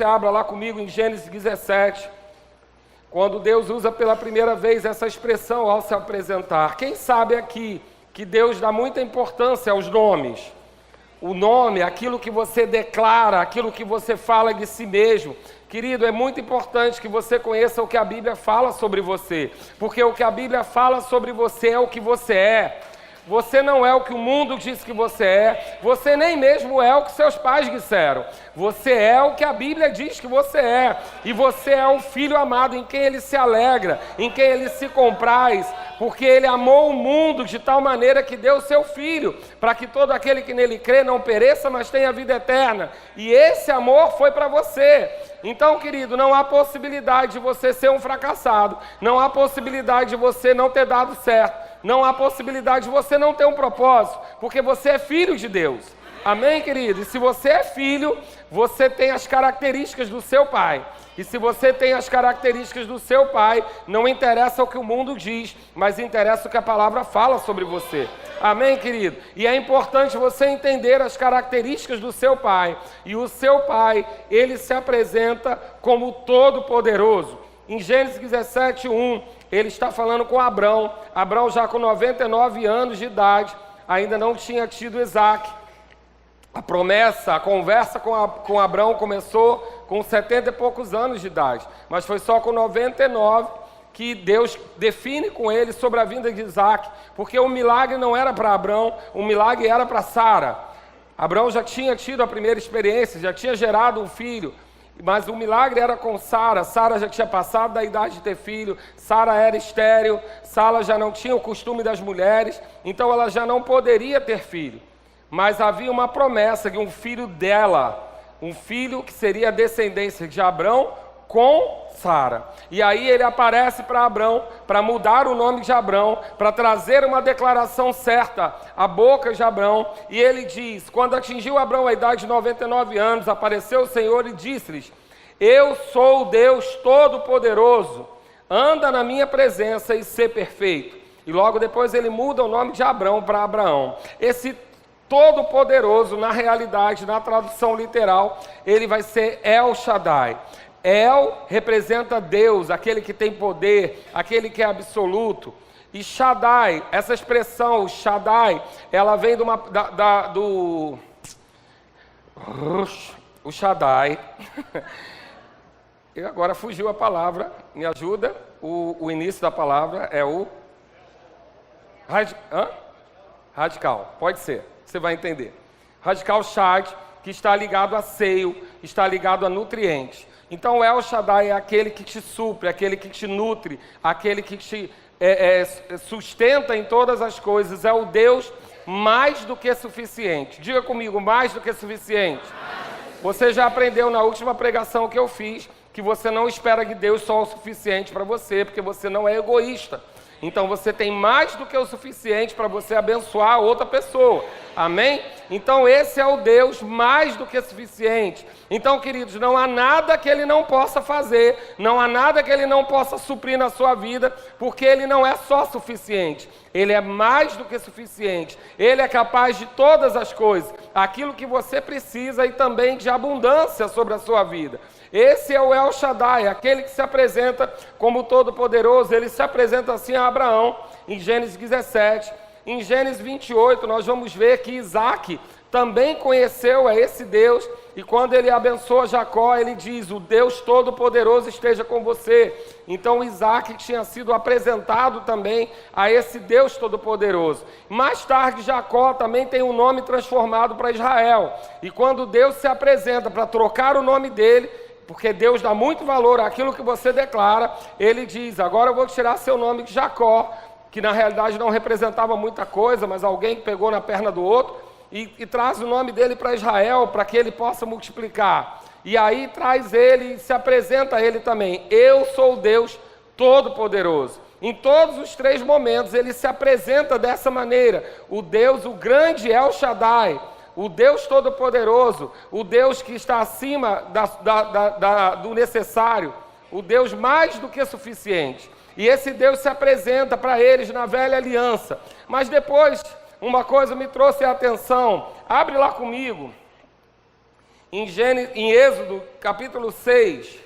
você abra lá comigo em Gênesis 17, quando Deus usa pela primeira vez essa expressão ao se apresentar. Quem sabe aqui que Deus dá muita importância aos nomes? O nome, aquilo que você declara, aquilo que você fala de si mesmo. Querido, é muito importante que você conheça o que a Bíblia fala sobre você, porque o que a Bíblia fala sobre você é o que você é. Você não é o que o mundo diz que você é, você nem mesmo é o que seus pais disseram. Você é o que a Bíblia diz que você é, e você é um filho amado em quem ele se alegra, em quem ele se compraz, porque ele amou o mundo de tal maneira que deu o seu filho, para que todo aquele que nele crê não pereça, mas tenha vida eterna. E esse amor foi para você. Então, querido, não há possibilidade de você ser um fracassado, não há possibilidade de você não ter dado certo, não há possibilidade de você não ter um propósito, porque você é filho de Deus. Amém, querido? E se você é filho, você tem as características do seu pai. E se você tem as características do seu pai, não interessa o que o mundo diz, mas interessa o que a palavra fala sobre você. Amém, querido? E é importante você entender as características do seu pai. E o seu pai, ele se apresenta como todo-poderoso. Em Gênesis 17, 1, ele está falando com Abrão. Abrão já com 99 anos de idade, ainda não tinha tido Isaac. A promessa, a conversa com Abrão começou com 70 e poucos anos de idade, mas foi só com 99 que Deus define com ele sobre a vinda de Isaac, porque o milagre não era para Abrão, o milagre era para Sara. Abrão já tinha tido a primeira experiência, já tinha gerado um filho, mas o milagre era com Sara. Sara já tinha passado da idade de ter filho, Sara era estéril, Sara já não tinha o costume das mulheres, então ela já não poderia ter filho. Mas havia uma promessa de um filho dela, um filho que seria a descendência de Abrão com Sara. E aí ele aparece para Abrão, para mudar o nome de Abrão, para trazer uma declaração certa à boca de Abrão. E ele diz: quando atingiu Abrão a idade de 99 anos, apareceu o Senhor e disse-lhes: eu sou o Deus Todo-Poderoso, anda na minha presença e sê perfeito. E logo depois ele muda o nome de Abrão para Abraão. Esse Todo-Poderoso, na realidade, na tradução literal, ele vai ser El Shaddai. El representa Deus, aquele que tem poder, aquele que é absoluto. E Shaddai, essa expressão, Shaddai, ela vem do o Shaddai. E agora fugiu a palavra, me ajuda? O início da palavra é o radical, pode ser. Você vai entender. Radical Shad, que está ligado a seio, está ligado a nutrientes. Então, El Shaddai é aquele que te supre, aquele que te nutre, aquele que te sustenta em todas as coisas. É o Deus mais do que suficiente. Diga comigo, mais do que suficiente. Você já aprendeu na última pregação que eu fiz que você não espera que Deus só o suficiente para você, porque você não é egoísta. Então você tem mais do que o suficiente para você abençoar outra pessoa. Amém? Então esse é o Deus mais do que suficiente. Então, queridos, não há nada que Ele não possa fazer, não há nada que Ele não possa suprir na sua vida, porque Ele não é só suficiente. Ele é mais do que suficiente. Ele é capaz de todas as coisas, aquilo que você precisa e também de abundância sobre a sua vida. Esse é o El Shaddai, aquele que se apresenta como Todo-Poderoso. Ele se apresenta assim a Abraão, em Gênesis 17. Em Gênesis 28, nós vamos ver que Isaac também conheceu a esse Deus, e quando ele abençoa Jacó, ele diz: o Deus Todo-Poderoso esteja com você. Então Isaac tinha sido apresentado também a esse Deus Todo-Poderoso. Mais tarde, Jacó também tem um nome transformado para Israel, e quando Deus se apresenta para trocar o nome dele, porque Deus dá muito valor àquilo que você declara, ele diz: agora eu vou tirar seu nome de Jacó, que na realidade não representava muita coisa, mas alguém que pegou na perna do outro, e traz o nome dele para Israel, para que ele possa multiplicar. E aí traz ele e se apresenta a ele também: eu sou o Deus Todo-Poderoso. Em todos os três momentos ele se apresenta dessa maneira: o Deus, o grande El Shaddai, o Deus Todo-Poderoso, o Deus que está acima do necessário, o Deus mais do que suficiente. E esse Deus se apresenta para eles na velha aliança. Mas depois, uma coisa me trouxe a atenção. Abre lá comigo, Em Êxodo, capítulo 6,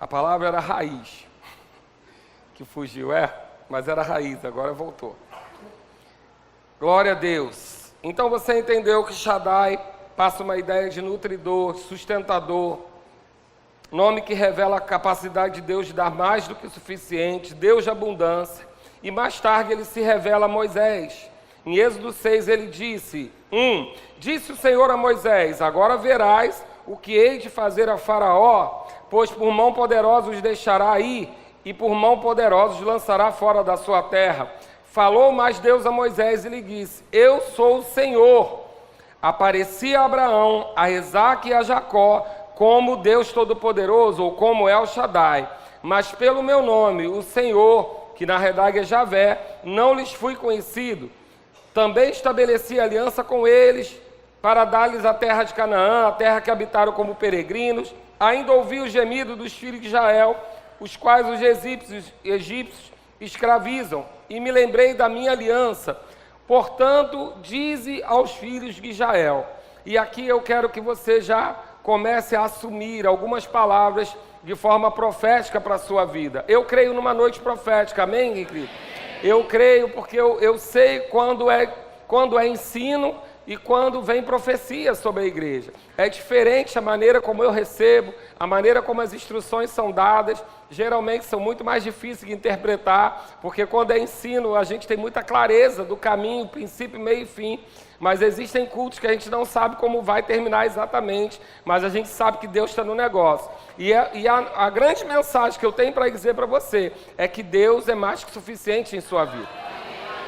a palavra era raiz, que fugiu, mas era raiz, agora voltou. Glória a Deus. Então você entendeu que Shaddai passa uma ideia de nutridor, sustentador, nome que revela a capacidade de Deus de dar mais do que o suficiente, Deus de abundância. E mais tarde ele se revela a Moisés. Em Êxodo 6 ele disse, disse o Senhor a Moisés, agora verás o que hei de fazer a Faraó, pois por mão poderosa os deixará ir, e por mão poderosa os lançará fora da sua terra. Falou mais Deus a Moisés e lhe disse, eu sou o Senhor. Apareci a Abraão, a Isaque e a Jacó, como Deus Todo-Poderoso, ou como El Shaddai. Mas pelo meu nome, o Senhor, que na verdade é Javé, não lhes fui conhecido. Também estabeleci aliança com eles, para dar-lhes a terra de Canaã, a terra que habitaram como peregrinos. Ainda ouvi o gemido dos filhos de Israel, os quais os egípcios escravizam, e me lembrei da minha aliança. Portanto, dize aos filhos de Israel. E aqui eu quero que você já comece a assumir algumas palavras de forma profética para a sua vida. Eu creio numa noite profética, amém, querido? Eu creio porque eu sei quando é ensino e quando vem profecia sobre a igreja. É diferente a maneira como eu recebo, a maneira como as instruções são dadas, geralmente são muito mais difíceis de interpretar, porque quando é ensino a gente tem muita clareza do caminho, princípio, meio e fim, mas existem cultos que a gente não sabe como vai terminar exatamente, mas a gente sabe que Deus está no negócio. E a grande mensagem que eu tenho para dizer para você é que Deus é mais que suficiente em sua vida.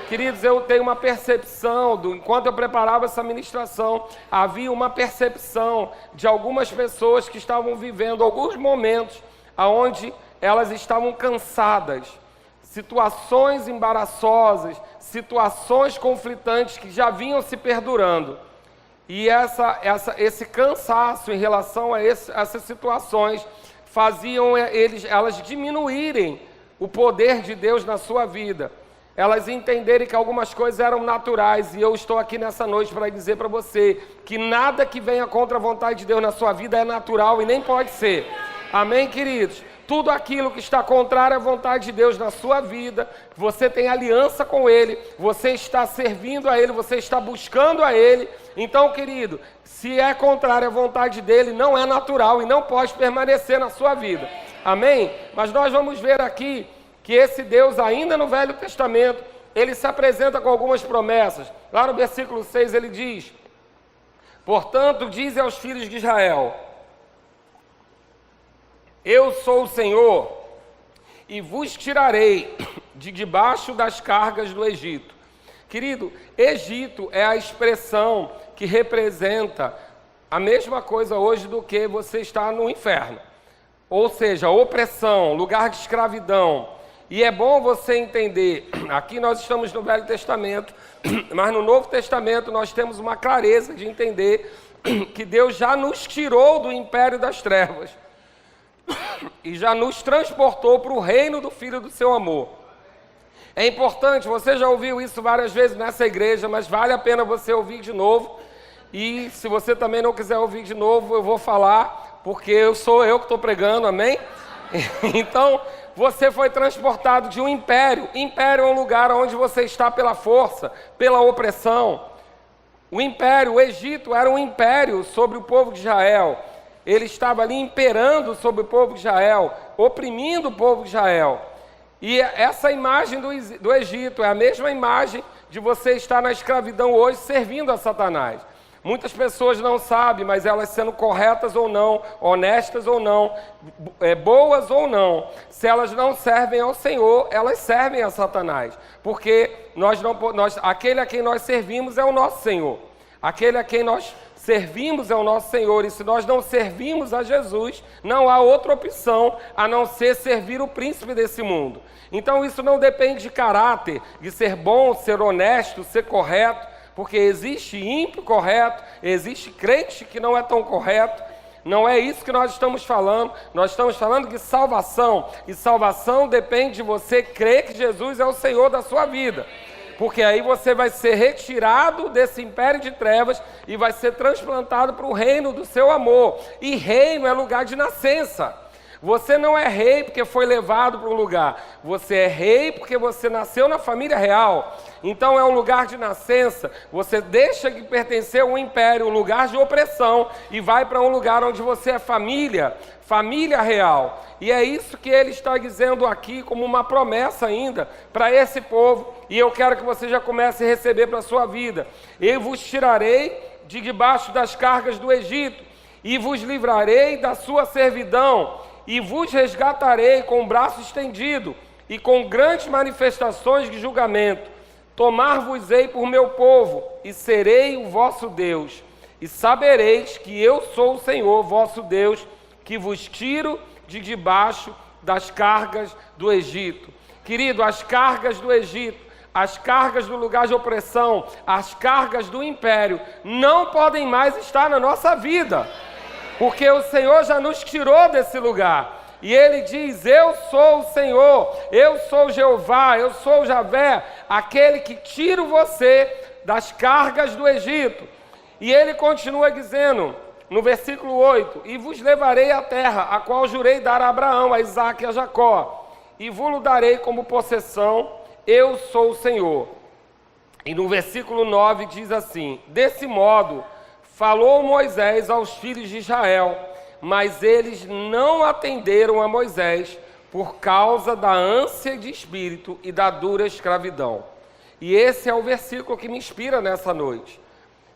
Queridos, eu tenho uma percepção, enquanto eu preparava essa ministração, havia uma percepção de algumas pessoas que estavam vivendo alguns momentos onde elas estavam cansadas, situações embaraçosas, situações conflitantes que já vinham se perdurando. E esse cansaço em relação a essas situações faziam elas diminuírem o poder de Deus na sua vida. Elas entenderem que algumas coisas eram naturais, e eu estou aqui nessa noite para dizer para você que nada que venha contra a vontade de Deus na sua vida é natural e nem pode ser. Amém, queridos? Tudo aquilo que está contrário à vontade de Deus na sua vida, você tem aliança com Ele, você está servindo a Ele, você está buscando a Ele. Então, querido, se é contrário à vontade dEle, não é natural e não pode permanecer na sua vida. Amém? Mas nós vamos ver aqui que esse Deus, ainda no Velho Testamento, ele se apresenta com algumas promessas. Lá no versículo 6 ele diz, portanto, dize aos filhos de Israel, eu sou o Senhor, e vos tirarei de debaixo das cargas do Egito. Querido, Egito é a expressão que representa a mesma coisa hoje do que você está no inferno. Ou seja, opressão, lugar de escravidão. E é bom você entender, aqui nós estamos no Velho Testamento, mas no Novo Testamento nós temos uma clareza de entender que Deus já nos tirou do império das trevas e já nos transportou para o reino do Filho do seu amor. É importante, você já ouviu isso várias vezes nessa igreja, mas vale a pena você ouvir de novo. E se você também não quiser ouvir de novo, eu vou falar, porque sou eu que estou pregando, amém? Então, você foi transportado de um império. Império é um lugar onde você está pela força, pela opressão. O império, o Egito, era um império sobre o povo de Israel. Ele estava ali imperando sobre o povo de Israel, oprimindo o povo de Israel. E essa imagem do Egito é a mesma imagem de você estar na escravidão hoje servindo a Satanás. Muitas pessoas não sabem, mas elas sendo corretas ou não, honestas ou não, boas ou não, se elas não servem ao Senhor, elas servem a Satanás. Porque aquele a quem nós servimos é o nosso Senhor. Aquele a quem nós servimos é o nosso Senhor. E se nós não servimos a Jesus, não há outra opção a não ser servir o príncipe desse mundo. Então isso não depende de caráter, de ser bom, ser honesto, ser correto. Porque existe ímpio correto, existe crente que não é tão correto. Não é isso que nós estamos falando. Nós estamos falando de salvação. E salvação depende de você crer que Jesus é o Senhor da sua vida. Porque aí você vai ser retirado desse império de trevas e vai ser transplantado para o reino do seu amor. E reino é lugar de nascença. Você não é rei porque foi levado para um lugar. Você é rei porque você nasceu na família real. Então é um lugar de nascença. Você deixa de pertencer a um império, um lugar de opressão, e vai para um lugar onde você é família real. E é isso que ele está dizendo aqui como uma promessa ainda para esse povo. E eu quero que você já comece a receber para a sua vida. Eu vos tirarei de debaixo das cargas do Egito e vos livrarei da sua servidão. E vos resgatarei com o braço estendido e com grandes manifestações de julgamento. Tomar-vos-ei por meu povo e serei o vosso Deus. E sabereis que eu sou o Senhor, vosso Deus, que vos tiro de debaixo das cargas do Egito. Querido, as cargas do Egito, as cargas do lugar de opressão, as cargas do império, não podem mais estar na nossa vida. Porque o Senhor já nos tirou desse lugar. E Ele diz, eu sou o Senhor, eu sou Jeová, eu sou Javé, aquele que tira você das cargas do Egito. E Ele continua dizendo, no versículo 8, e vos levarei à terra, a qual jurei dar a Abraão, a Isaque e a Jacó, e vos darei como possessão, eu sou o Senhor. E no versículo 9 diz assim, desse modo falou Moisés aos filhos de Israel, mas eles não atenderam a Moisés por causa da ânsia de espírito e da dura escravidão. E esse é o versículo que me inspira nessa noite.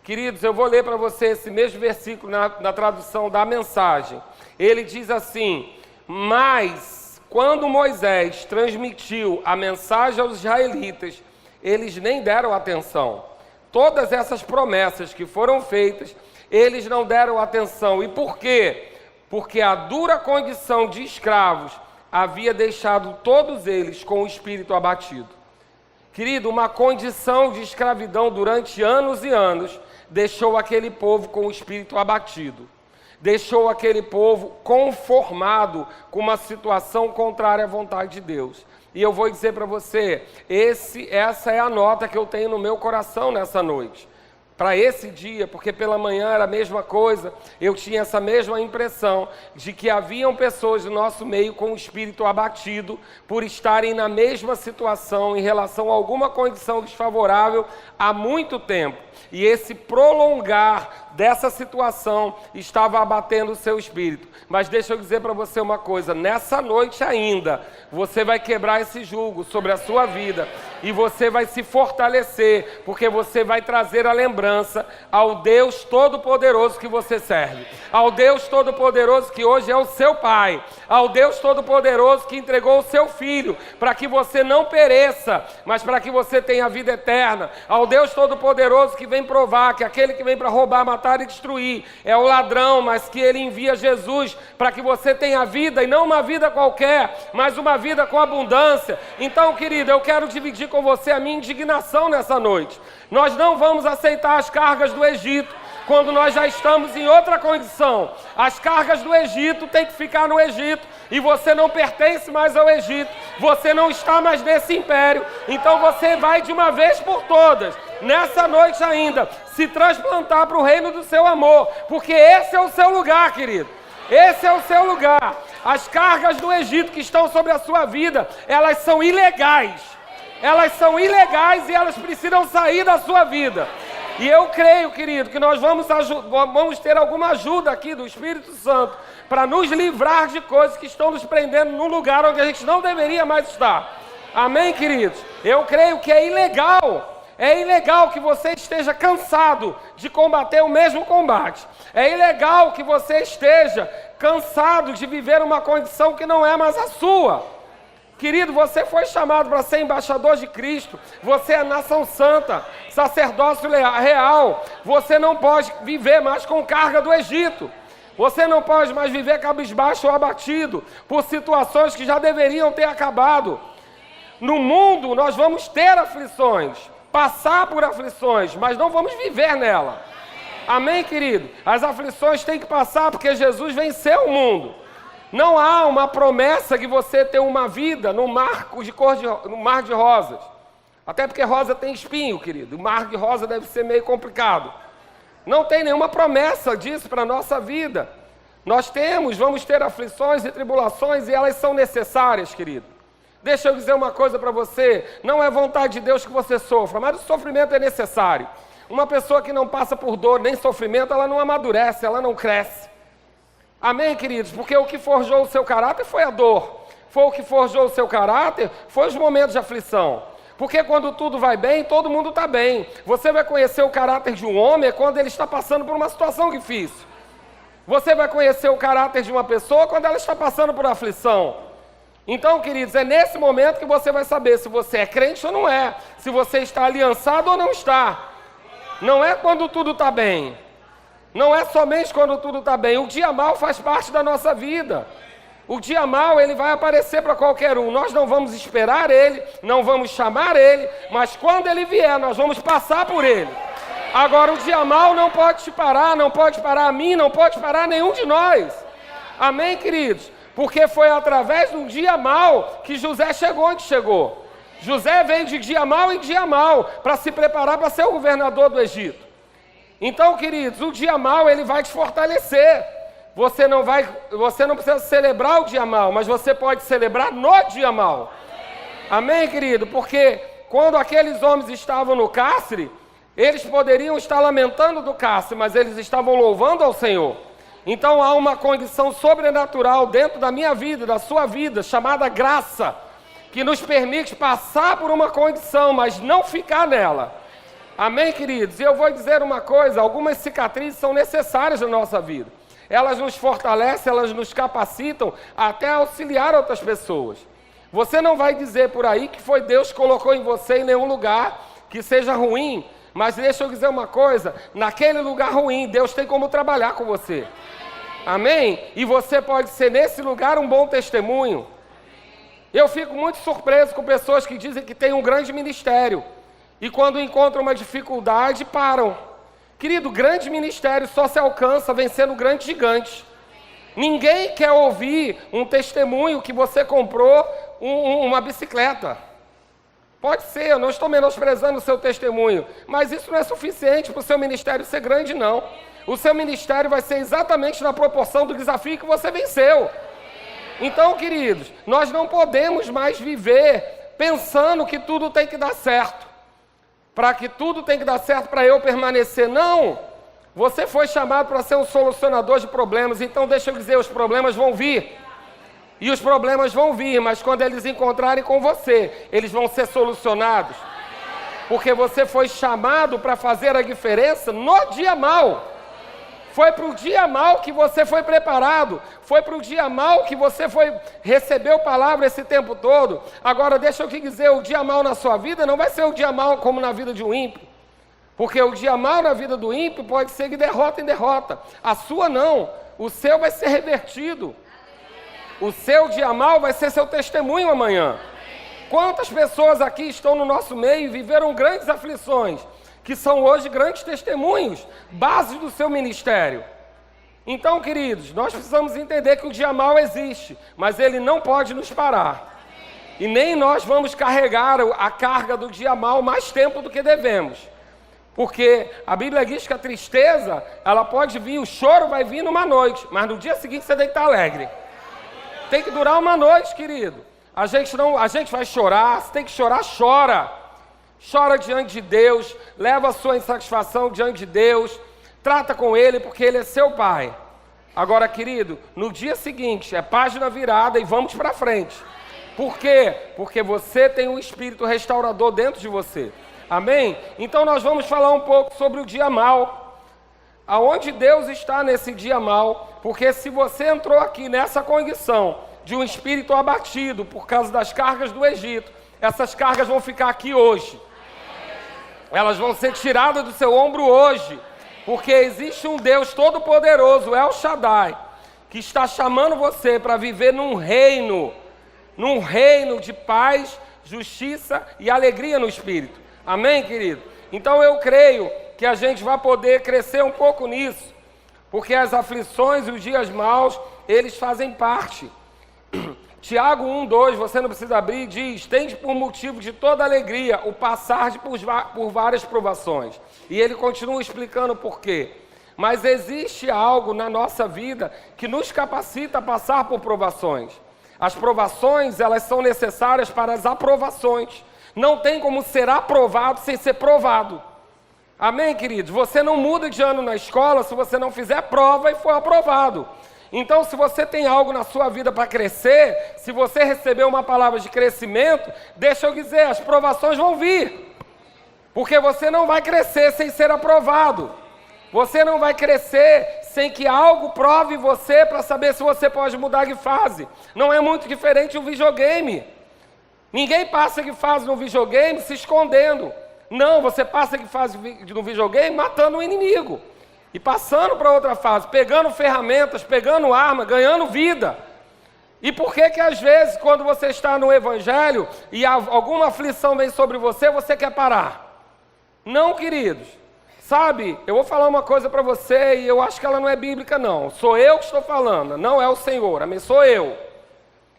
Queridos, eu vou ler para você esse mesmo versículo na tradução da Mensagem. Ele diz assim, mas quando Moisés transmitiu a mensagem aos israelitas, eles nem deram atenção. Todas essas promessas que foram feitas, eles não deram atenção. E por quê? Porque a dura condição de escravos havia deixado todos eles com o espírito abatido. Querido, uma condição de escravidão durante anos e anos deixou aquele povo com o espírito abatido. Deixou aquele povo conformado com uma situação contrária à vontade de Deus. E eu vou dizer para você, essa é a nota que eu tenho no meu coração nessa noite. Para esse dia, porque pela manhã era a mesma coisa, eu tinha essa mesma impressão de que haviam pessoas do nosso meio com o espírito abatido por estarem na mesma situação em relação a alguma condição desfavorável há muito tempo. E esse prolongar dessa situação estava abatendo o seu espírito. Mas deixa eu dizer para você uma coisa, nessa noite ainda, você vai quebrar esse jugo sobre a sua vida e você vai se fortalecer, porque você vai trazer a lembrança ao Deus Todo-Poderoso que você serve, ao Deus Todo-Poderoso que hoje é o seu Pai, ao Deus Todo-Poderoso que entregou o seu Filho para que você não pereça, mas para que você tenha vida eterna, ao Deus Todo-Poderoso que vem provar que aquele que vem para roubar, matar e destruir é o ladrão, mas que ele envia Jesus para que você tenha vida, e não uma vida qualquer, mas uma vida com abundância. Então, querido, eu quero dividir com você a minha indignação nessa noite. Nós não vamos aceitar as cargas do Egito quando nós já estamos em outra condição. As cargas do Egito têm que ficar no Egito, e você não pertence mais ao Egito, você não está mais nesse império, então você vai de uma vez por todas, nessa noite ainda, se transplantar para o reino do seu amor, porque esse é o seu lugar, querido, esse é o seu lugar. As cargas do Egito que estão sobre a sua vida, elas são ilegais e elas precisam sair da sua vida. E eu creio, querido, que nós vamos ter alguma ajuda aqui do Espírito Santo para nos livrar de coisas que estão nos prendendo num lugar onde a gente não deveria mais estar. Amém, queridos? Eu creio que é ilegal que você esteja cansado de combater o mesmo combate. É ilegal que você esteja cansado de viver uma condição que não é mais a sua. Querido, você foi chamado para ser embaixador de Cristo. Você é nação santa, sacerdócio real. Você não pode viver mais com carga do Egito. Você não pode mais viver cabisbaixo ou abatido por situações que já deveriam ter acabado. No mundo nós vamos ter aflições, passar por aflições, mas não vamos viver nela. Amém, querido? As aflições têm que passar porque Jesus venceu o mundo. Não há uma promessa de você ter uma vida no mar de rosas. Até porque rosa tem espinho, querido. O mar de rosa deve ser meio complicado. Não tem nenhuma promessa disso para a nossa vida. Nós vamos ter aflições e tribulações e elas são necessárias, querido. Deixa eu dizer uma coisa para você. Não é vontade de Deus que você sofra, mas o sofrimento é necessário. Uma pessoa que não passa por dor nem sofrimento, ela não amadurece, ela não cresce. Amém, queridos? Porque o que forjou o seu caráter foi a dor. Foi o que forjou o seu caráter, foi os momentos de aflição. Porque quando tudo vai bem, todo mundo está bem. Você vai conhecer o caráter de um homem quando ele está passando por uma situação difícil. Você vai conhecer o caráter de uma pessoa quando ela está passando por aflição. Então, queridos, é nesse momento que você vai saber se você é crente ou não é. Se você está aliançado ou não está. Não é quando tudo está bem. Não é somente quando tudo está bem. O dia mau faz parte da nossa vida. O dia mau, ele vai aparecer para qualquer um. Nós não vamos esperar ele, não vamos chamar ele, mas quando ele vier, nós vamos passar por ele. Agora, o dia mau não pode te parar, não pode parar a mim, não pode parar nenhum de nós. Amém, queridos? Porque foi através de um dia mau que José chegou onde chegou. José veio de dia mau em dia mau para se preparar para ser o governador do Egito. Então, queridos, o dia mau, ele vai te fortalecer. Você não precisa celebrar o dia mau, mas você pode celebrar no dia mau. Amém, querido? Porque quando aqueles homens estavam no cárcere, eles poderiam estar lamentando do cárcere, mas eles estavam louvando ao Senhor. Então há uma condição sobrenatural dentro da minha vida, da sua vida, chamada graça, que nos permite passar por uma condição, mas não ficar nela. Amém, queridos? E eu vou dizer uma coisa, algumas cicatrizes são necessárias na nossa vida. Elas nos fortalecem, elas nos capacitam até auxiliar outras pessoas. Você não vai dizer por aí que foi Deus que colocou em você em nenhum lugar que seja ruim, mas deixa eu dizer uma coisa, naquele lugar ruim, Deus tem como trabalhar com você. Amém? E você pode ser nesse lugar um bom testemunho. Eu fico muito surpreso com pessoas que dizem que têm um grande ministério e quando encontram uma dificuldade, param. Querido, grande ministério só se alcança vencendo grandes gigantes. Ninguém quer ouvir um testemunho que você comprou uma bicicleta. Pode ser, eu não estou menosprezando o seu testemunho, mas isso não é suficiente para o seu ministério ser grande, não. O seu ministério vai ser exatamente na proporção do desafio que você venceu. Então, queridos, nós não podemos mais viver pensando que tudo tem que dar certo. Para que tudo tem que dar certo para eu permanecer. Não! Você foi chamado para ser um solucionador de problemas, então deixa eu dizer, os problemas vão vir. E os problemas vão vir, mas quando eles encontrarem com você, eles vão ser solucionados. Porque você foi chamado para fazer a diferença no dia mau. Foi para o dia mau que você foi preparado. Foi para o dia mau que você recebeu palavra esse tempo todo. Agora deixa eu te dizer, o dia mau na sua vida não vai ser o dia mau como na vida de um ímpio. Porque o dia mau na vida do ímpio pode ser de derrota em derrota. A sua não. O seu vai ser revertido. O seu dia mau vai ser seu testemunho amanhã. Quantas pessoas aqui estão no nosso meio e viveram grandes aflições, que são hoje grandes testemunhos, bases do seu ministério. Então, queridos, nós precisamos entender que o dia mau existe, mas ele não pode nos parar. E nem nós vamos carregar a carga do dia mau mais tempo do que devemos. Porque a Bíblia diz que a tristeza, ela pode vir, o choro vai vir numa noite, mas no dia seguinte você tem que estar alegre. Tem que durar uma noite, querido. A gente vai chorar, se tem que chorar, chora. Chora diante de Deus, leva a sua insatisfação diante de Deus, trata com Ele, porque Ele é seu Pai. Agora, querido, no dia seguinte, é página virada e vamos para frente. Por quê? Porque você tem um espírito restaurador dentro de você. Amém? Então nós vamos falar um pouco sobre o dia mau. Aonde Deus está nesse dia mau, porque se você entrou aqui nessa condição de um espírito abatido por causa das cargas do Egito, essas cargas vão ficar aqui hoje. Elas vão ser tiradas do seu ombro hoje, porque existe um Deus todo-poderoso, El Shaddai, que está chamando você para viver num reino de paz, justiça e alegria no Espírito. Amém, querido? Então eu creio que a gente vai poder crescer um pouco nisso, porque as aflições e os dias maus, eles fazem parte. Tiago 1:2, você não precisa abrir, diz: tende por motivo de toda alegria o passar por várias provações. E ele continua explicando por quê. Mas existe algo na nossa vida que nos capacita a passar por provações. As provações, elas são necessárias para as aprovações. Não tem como ser aprovado sem ser provado. Amém, queridos? Você não muda de ano na escola se você não fizer prova e for aprovado. Então, se você tem algo na sua vida para crescer, se você receber uma palavra de crescimento, deixa eu dizer, as provações vão vir. Porque você não vai crescer sem ser aprovado. Você não vai crescer sem que algo prove você para saber se você pode mudar de fase. Não é muito diferente um videogame. Ninguém passa de fase no videogame se escondendo. Não, você passa de fase no videogame matando o inimigo. E passando para outra fase, pegando ferramentas, pegando arma, ganhando vida. E por que que às vezes, quando você está no Evangelho e alguma aflição vem sobre você, você quer parar? Não, queridos. Sabe, eu vou falar uma coisa para você e eu acho que ela não é bíblica não. Sou eu que estou falando, não é o Senhor, amém? Sou eu.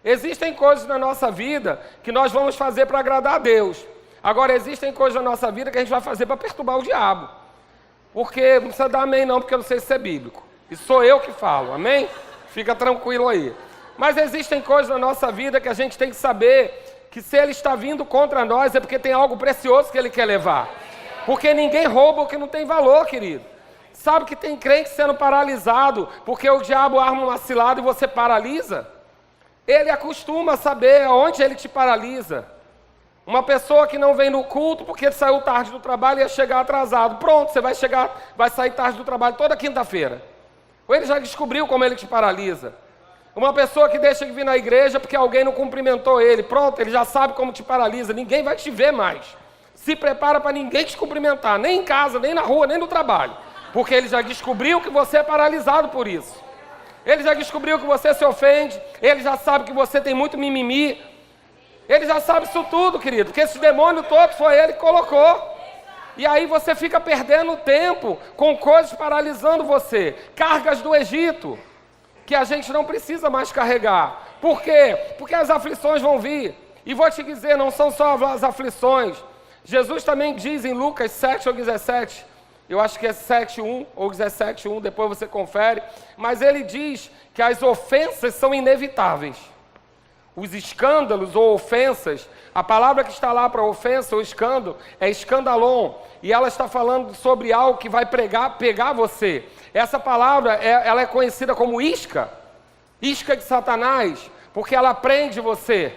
Existem coisas na nossa vida que nós vamos fazer para agradar a Deus. Agora, existem coisas na nossa vida que a gente vai fazer para perturbar o diabo. Porque não precisa dar amém não, porque eu não sei se é bíblico. E sou eu que falo, amém? Fica tranquilo aí. Mas existem coisas na nossa vida que a gente tem que saber que se ele está vindo contra nós é porque tem algo precioso que ele quer levar. Porque ninguém rouba o que não tem valor, querido. Sabe que tem crente sendo paralisado porque o diabo arma uma cilada e você paralisa? Ele acostuma a saber aonde ele te paralisa. Uma pessoa que não vem no culto porque saiu tarde do trabalho e ia chegar atrasado. Pronto, você vai sair tarde do trabalho toda quinta-feira. Ou ele já descobriu como ele te paralisa. Uma pessoa que deixa de vir na igreja porque alguém não cumprimentou ele. Pronto, ele já sabe como te paralisa. Ninguém vai te ver mais. Se prepara para ninguém te cumprimentar. Nem em casa, nem na rua, nem no trabalho. Porque ele já descobriu que você é paralisado por isso. Ele já descobriu que você se ofende. Ele já sabe que você tem muito mimimi. Ele já sabe isso tudo, querido, porque esses demônios todos foi ele que colocou. E aí você fica perdendo tempo com coisas paralisando você. Cargas do Egito, que a gente não precisa mais carregar. Por quê? Porque as aflições vão vir. E vou te dizer, não são só as aflições. Jesus também diz em Lucas 7 ou 17, eu acho que é 7:1 ou 17:1, depois você confere. Mas ele diz que as ofensas são inevitáveis. Os escândalos ou ofensas, a palavra que está lá para ofensa ou escândalo é escandalon, e ela está falando sobre algo que vai pegar você. Essa palavra, ela é conhecida como isca de Satanás, porque ela prende você.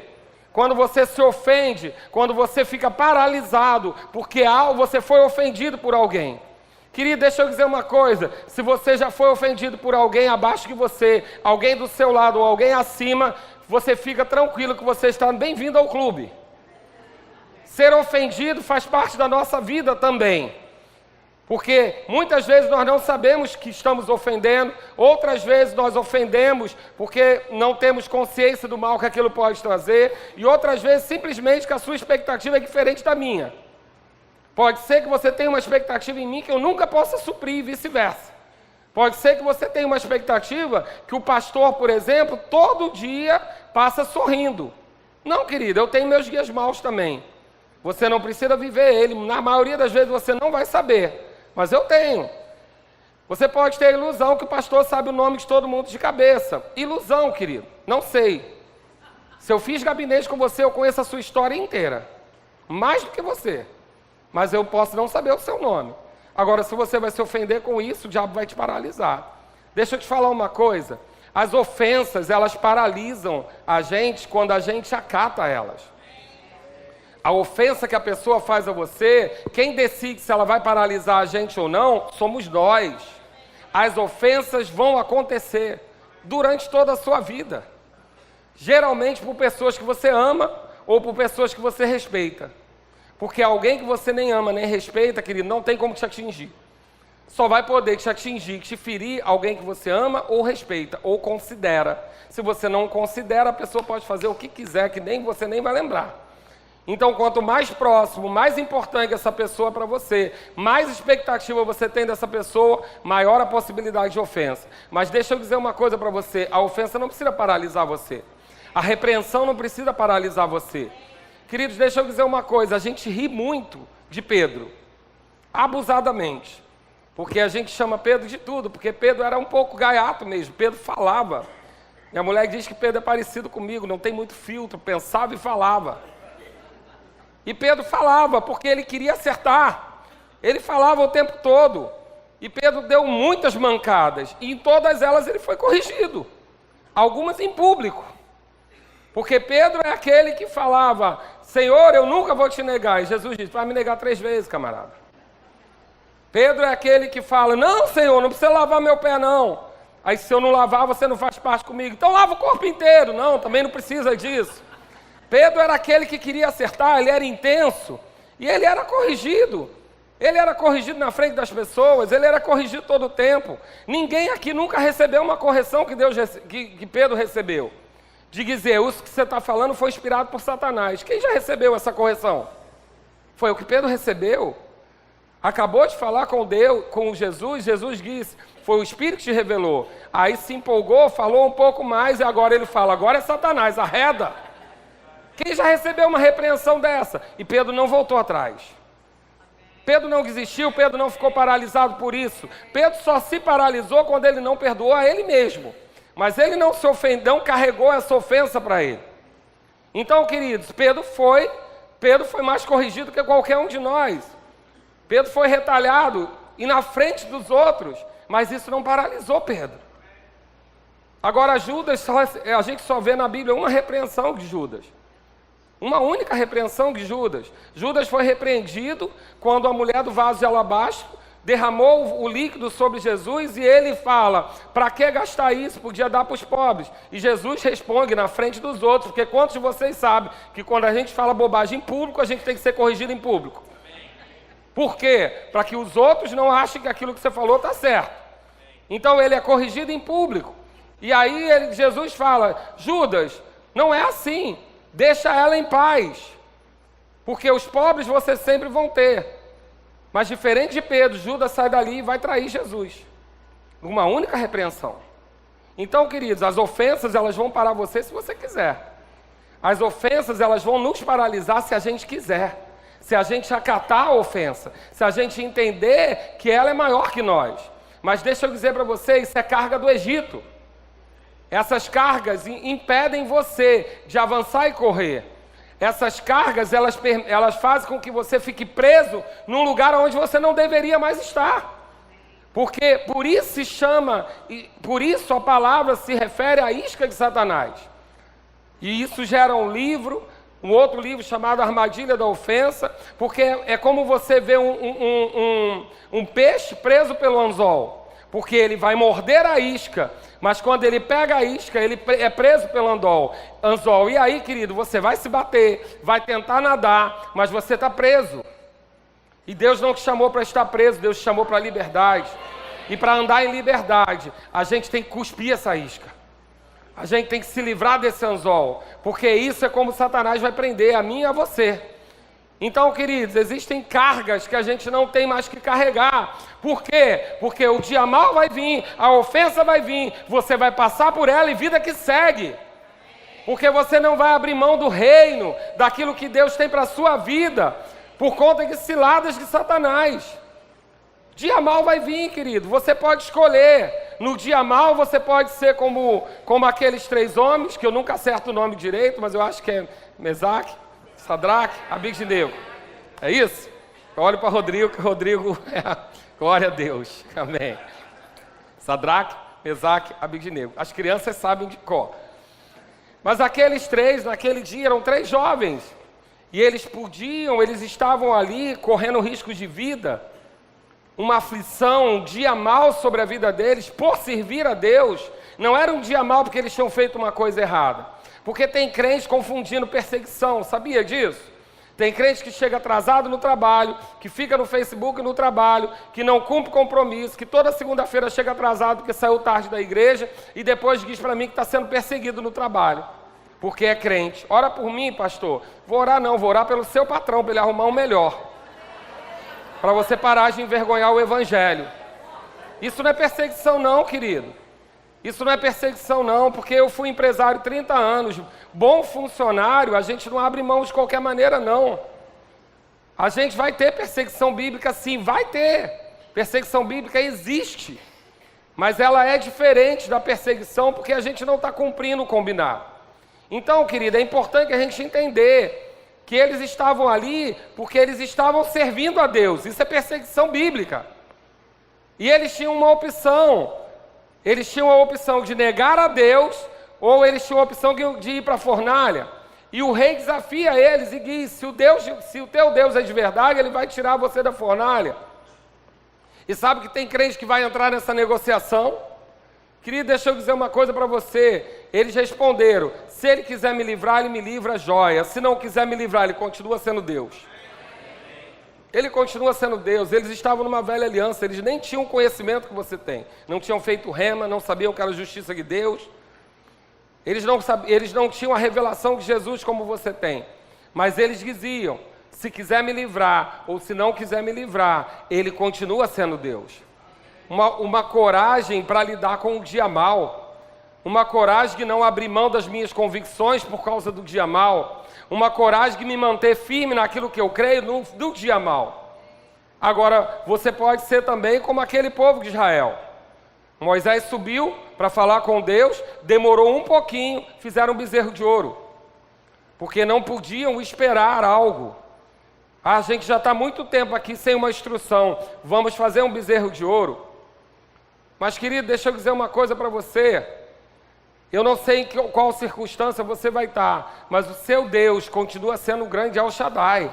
Quando você se ofende, quando você fica paralisado, porque você foi ofendido por alguém. Querido, deixa eu dizer uma coisa, se você já foi ofendido por alguém abaixo de você, alguém do seu lado ou alguém acima, você fica tranquilo que você está bem-vindo ao clube. Ser ofendido faz parte da nossa vida também. Porque muitas vezes nós não sabemos que estamos ofendendo, outras vezes nós ofendemos porque não temos consciência do mal que aquilo pode trazer, e outras vezes simplesmente que a sua expectativa é diferente da minha. Pode ser que você tenha uma expectativa em mim que eu nunca possa suprir e vice-versa. Pode ser que você tenha uma expectativa que o pastor, por exemplo, todo dia passa sorrindo. Não, querido, eu tenho meus dias maus também. Você não precisa viver ele. Na maioria das vezes você não vai saber, mas eu tenho. Você pode ter a ilusão que o pastor sabe o nome de todo mundo de cabeça. Ilusão, querido, não sei. Se eu fiz gabinete com você, eu conheço a sua história inteira. Mais do que você. Mas eu posso não saber o seu nome. Agora, se você vai se ofender com isso, o diabo vai te paralisar. Deixa eu te falar uma coisa. As ofensas, elas paralisam a gente quando a gente acata elas. A ofensa que a pessoa faz a você, quem decide se ela vai paralisar a gente ou não, somos nós. As ofensas vão acontecer durante toda a sua vida. Geralmente por pessoas que você ama ou por pessoas que você respeita. Porque alguém que você nem ama, nem respeita, querido, não tem como te atingir. Só vai poder te atingir, te ferir alguém que você ama ou respeita, ou considera. Se você não considera, a pessoa pode fazer o que quiser, que nem você nem vai lembrar. Então, quanto mais próximo, mais importante essa pessoa para você, mais expectativa você tem dessa pessoa, maior a possibilidade de ofensa. Mas deixa eu dizer uma coisa para você, a ofensa não precisa paralisar você. A repreensão não precisa paralisar você. Queridos, deixa eu dizer uma coisa, a gente ri muito de Pedro, abusadamente, porque a gente chama Pedro de tudo, porque Pedro era um pouco gaiato mesmo, Pedro falava. Minha mulher diz que Pedro é parecido comigo, não tem muito filtro, pensava e falava. E Pedro falava, porque ele queria acertar, ele falava o tempo todo, e Pedro deu muitas mancadas, e em todas elas ele foi corrigido, algumas em público. Porque Pedro é aquele que falava, Senhor, eu nunca vou te negar. E Jesus disse, vai me negar 3 vezes, camarada. Pedro é aquele que fala, não, Senhor, não precisa lavar meu pé, não. Aí se eu não lavar, você não faz parte comigo. Então lava o corpo inteiro. Não, também não precisa disso. Pedro era aquele que queria acertar, ele era intenso. E ele era corrigido. Ele era corrigido na frente das pessoas, ele era corrigido todo o tempo. Ninguém aqui nunca recebeu uma correção que Pedro recebeu. De dizer, o que você está falando foi inspirado por Satanás. Quem já recebeu essa correção? Foi o que Pedro recebeu. Acabou de falar com Jesus, Jesus disse, foi o Espírito que te revelou. Aí se empolgou, falou um pouco mais e agora ele fala, agora é Satanás, arreda. Quem já recebeu uma repreensão dessa? E Pedro não voltou atrás. Pedro não desistiu, Pedro não ficou paralisado por isso. Pedro só se paralisou quando ele não perdoou a ele mesmo. Mas ele não se ofendeu, não carregou essa ofensa para ele. Então, queridos, Pedro foi mais corrigido que qualquer um de nós. Pedro foi retalhado e na frente dos outros, mas isso não paralisou Pedro. Agora, Judas, a gente só vê na Bíblia uma repreensão de Judas. Uma única repreensão de Judas. Judas foi repreendido quando a mulher do vaso de alabastro derramou o líquido sobre Jesus e ele fala, para que gastar isso? Podia dar para os pobres. E Jesus responde na frente dos outros, porque quantos de vocês sabem que quando a gente fala bobagem em público, a gente tem que ser corrigido em público? Por quê? Para que os outros não achem que aquilo que você falou está certo. Então ele é corrigido em público. E aí Jesus fala, Judas, não é assim, deixa ela em paz, porque os pobres vocês sempre vão ter. Mas diferente de Pedro, Judas sai dali e vai trair Jesus. Uma única repreensão. Então, queridos, as ofensas elas vão parar você se você quiser. As ofensas elas vão nos paralisar se a gente quiser. Se a gente acatar a ofensa. Se a gente entender que ela é maior que nós. Mas deixa eu dizer para vocês, isso é carga do Egito. Essas cargas impedem você de avançar e correr. Essas cargas, elas fazem com que você fique preso num lugar onde você não deveria mais estar. Porque por isso a palavra se refere à isca de Satanás. E isso gera um outro livro chamado Armadilha da Ofensa, porque é como você vê um peixe preso pelo anzol. Porque ele vai morder a isca, mas quando ele pega a isca, ele é preso pelo anzol. E aí, querido, você vai se bater, vai tentar nadar, mas você está preso. E Deus não te chamou para estar preso, Deus te chamou para a liberdade. E para andar em liberdade, a gente tem que cuspir essa isca. A gente tem que se livrar desse anzol, porque isso é como Satanás vai prender a mim e a você. Então, queridos, existem cargas que a gente não tem mais que carregar. Por quê? Porque o dia mal vai vir, a ofensa vai vir, você vai passar por ela e vida que segue. Porque você não vai abrir mão do reino, daquilo que Deus tem para a sua vida, por conta de ciladas de Satanás. Dia mal vai vir, querido, você pode escolher. No dia mal você pode ser como aqueles 3 homens, que eu nunca acerto o nome direito, mas eu acho que é Mesaque, Sadraque, Abignego. É isso? Eu olho para Rodrigo, que Rodrigo é... Glória a Deus. Amém. Sadraque, Mesaque, Abignego. As crianças sabem de cor. Mas aqueles 3, naquele dia, eram 3 jovens. E eles estavam ali correndo riscos de vida. Uma aflição, um dia mal sobre a vida deles, por servir a Deus. Não era um dia mal porque eles tinham feito uma coisa errada. Porque tem crente confundindo perseguição, sabia disso? Tem crente que chega atrasado no trabalho, que fica no Facebook no trabalho, que não cumpre compromisso, que toda segunda-feira chega atrasado porque saiu tarde da igreja e depois diz para mim que está sendo perseguido no trabalho, porque é crente. Ora por mim, pastor. Vou orar não, vou orar pelo seu patrão, para ele arrumar um melhor. Para você parar de envergonhar o evangelho. Isso não é perseguição não, querido. Isso não é perseguição não, porque eu fui empresário 30 anos, bom funcionário, a gente não abre mão de qualquer maneira não. A gente vai ter perseguição bíblica sim, vai ter. Perseguição bíblica existe, mas ela é diferente da perseguição porque a gente não está cumprindo o combinado. Então, querida, é importante a gente entender que eles estavam ali porque eles estavam servindo a Deus. Isso é perseguição bíblica. E eles tinham uma opção. Eles tinham a opção de negar a Deus ou eles tinham a opção de ir para a fornalha. E o rei desafia eles e diz, se o teu Deus é de verdade, ele vai tirar você da fornalha. E sabe que tem crente que vai entrar nessa negociação? Querido, deixa eu dizer uma coisa para você. Eles responderam, se ele quiser me livrar, ele me livra, joia. Se não quiser me livrar, ele continua sendo Deus. Ele continua sendo Deus. Eles estavam numa velha aliança, eles nem tinham o conhecimento que você tem. Não tinham feito rema, não sabiam que era a justiça de Deus. Eles não tinham a revelação de Jesus como você tem. Mas eles diziam, se quiser me livrar, ou se não quiser me livrar, ele continua sendo Deus. Uma coragem para lidar com o dia mal. Uma coragem de não abrir mão das minhas convicções por causa do dia mal. Uma coragem de me manter firme naquilo que eu creio no dia mal. Agora, você pode ser também como aquele povo de Israel. Moisés subiu para falar com Deus, demorou um pouquinho, fizeram um bezerro de ouro. Porque não podiam esperar algo. A gente já está muito tempo aqui sem uma instrução. Vamos fazer um bezerro de ouro. Mas, querido, deixa eu dizer uma coisa para você. Eu não sei em qual circunstância você vai estar, mas o seu Deus continua sendo o grande El Shaddai.